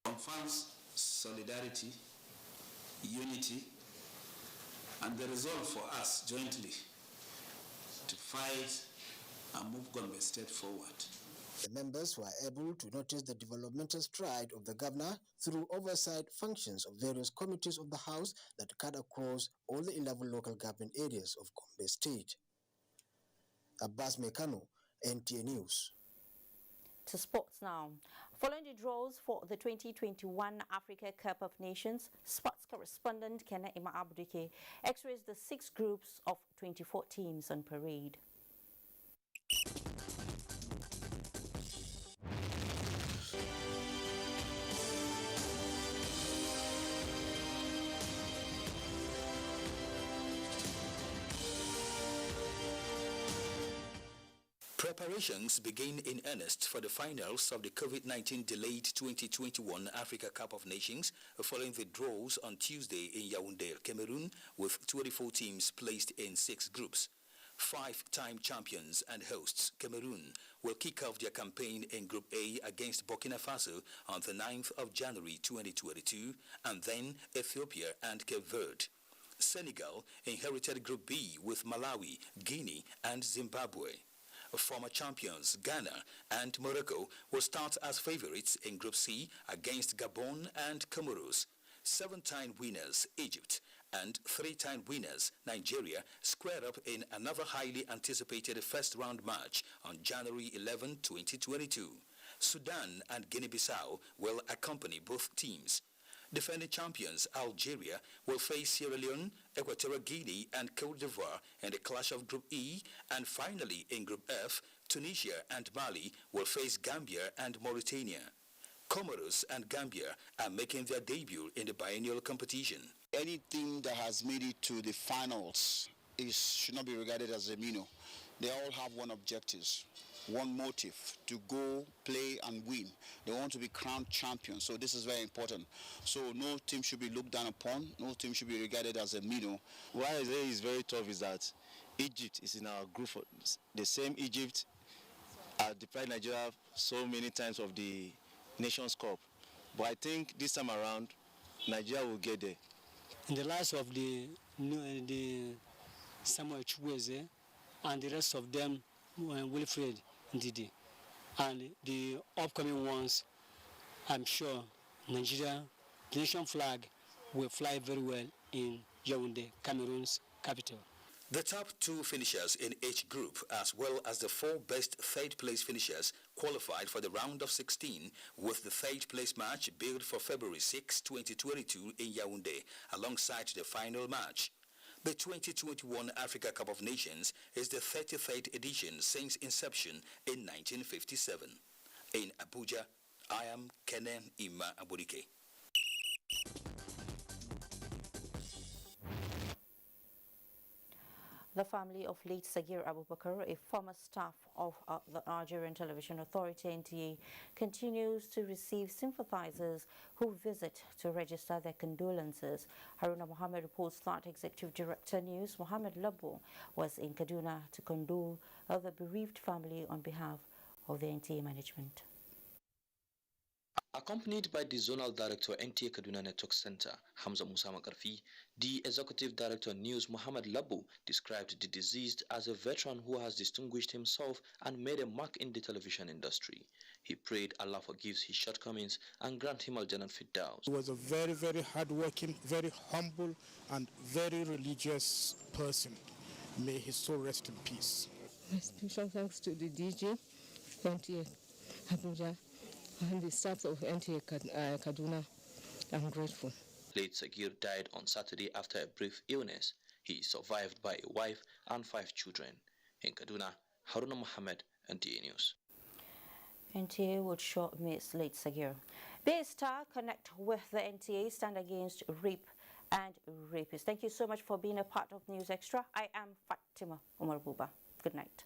confirms solidarity, unity, and the resolve for us jointly to fight and move Gombe State forward. The members were able to notice the developmental stride of the governor through oversight functions of various committees of the House that cut across all the 11 local government areas of Gombe State. Abbas Mekano, NTA News. To sports now. Following the draws for the 2021 Africa Cup of Nations, sports correspondent Kena Ima Abdike x-rays the 6 groups of 24 teams on parade. Preparations begin in earnest for the finals of the COVID-19 delayed 2021 Africa Cup of Nations following the draws on Tuesday in Yaoundé, Cameroon, with 24 teams placed in 6 groups. 5-time champions and hosts, Cameroon, will kick off their campaign in Group A against Burkina Faso on the 9th of January 2022, and then Ethiopia and Cape Verde. Senegal inherited Group B with Malawi, Guinea, and Zimbabwe. Former champions Ghana and Morocco will start as favorites in Group C against Gabon and Comoros. 7-time winners Egypt and 3-time winners Nigeria square up in another highly anticipated first-round match on January 11, 2022. Sudan and Guinea-Bissau will accompany both teams. Defending champions Algeria will face Sierra Leone, Equatorial Guinea, and Cote d'Ivoire in the clash of Group E, and finally in Group F, Tunisia and Mali will face Gambia and Mauritania. Comoros and Gambia are making their debut in the biennial competition. Any team that has made it to the finals should not be regarded as a minnow. They all have one objective, one motive: to go, play, and win. They want to be crowned champions, so this is very important. So no team should be looked down upon. No team should be regarded as a minnow. Why I say it's very tough is that Egypt is in our group. The same Egypt deprived Nigeria so many times of the Nations Cup. But I think this time around, Nigeria will get there. In the lives of the Samuel Chukwueze and the rest of them, Wilfred Ndidi, and the upcoming ones, I'm sure Nigeria, the nation flag, will fly very well in Yaoundé, Cameroon's capital. The top 2 finishers in each group, as well as the 4 best third-place finishers, qualified for the round of 16, with the third-place match billed for February 6, 2022 in Yaoundé, alongside the final match. The 2021 Africa Cup of Nations is the 33rd edition since inception in 1957. In Abuja, I am Kenen Ima Aburike. The family of late Sagir Abubakar, a former staff of the Nigerian Television Authority NTA, continues to receive sympathizers who visit to register their condolences. Haruna Mohammed reports that Executive Director News Mohammed Labo was in Kaduna to condole the bereaved family on behalf of the NTA management. Accompanied by the Zonal Director NTA Kaduna Network Center, Hamza Musa Makarfi, the Executive Director News Mohammed Labo described the deceased as a veteran who has distinguished himself and made a mark in the television industry. He prayed Allah forgives his shortcomings and grant him Al-Jannah Firdaus. He was a very, very hardworking, very humble and very religious person. May his soul rest in peace. My special thanks to the DJ, NTA Abuja, and the staff of NTA Kaduna. I'm grateful. Late Sagir died on Saturday after a brief illness. He is survived by a wife and 5 children. In Kaduna, Haruna Mohammed, NTA News. NTA would short miss late Sagir. Be a star, connect with the NTA, stand against rape and rapists. Thank you so much for being a part of News Extra. I am Fatima Umar Buba. Good night.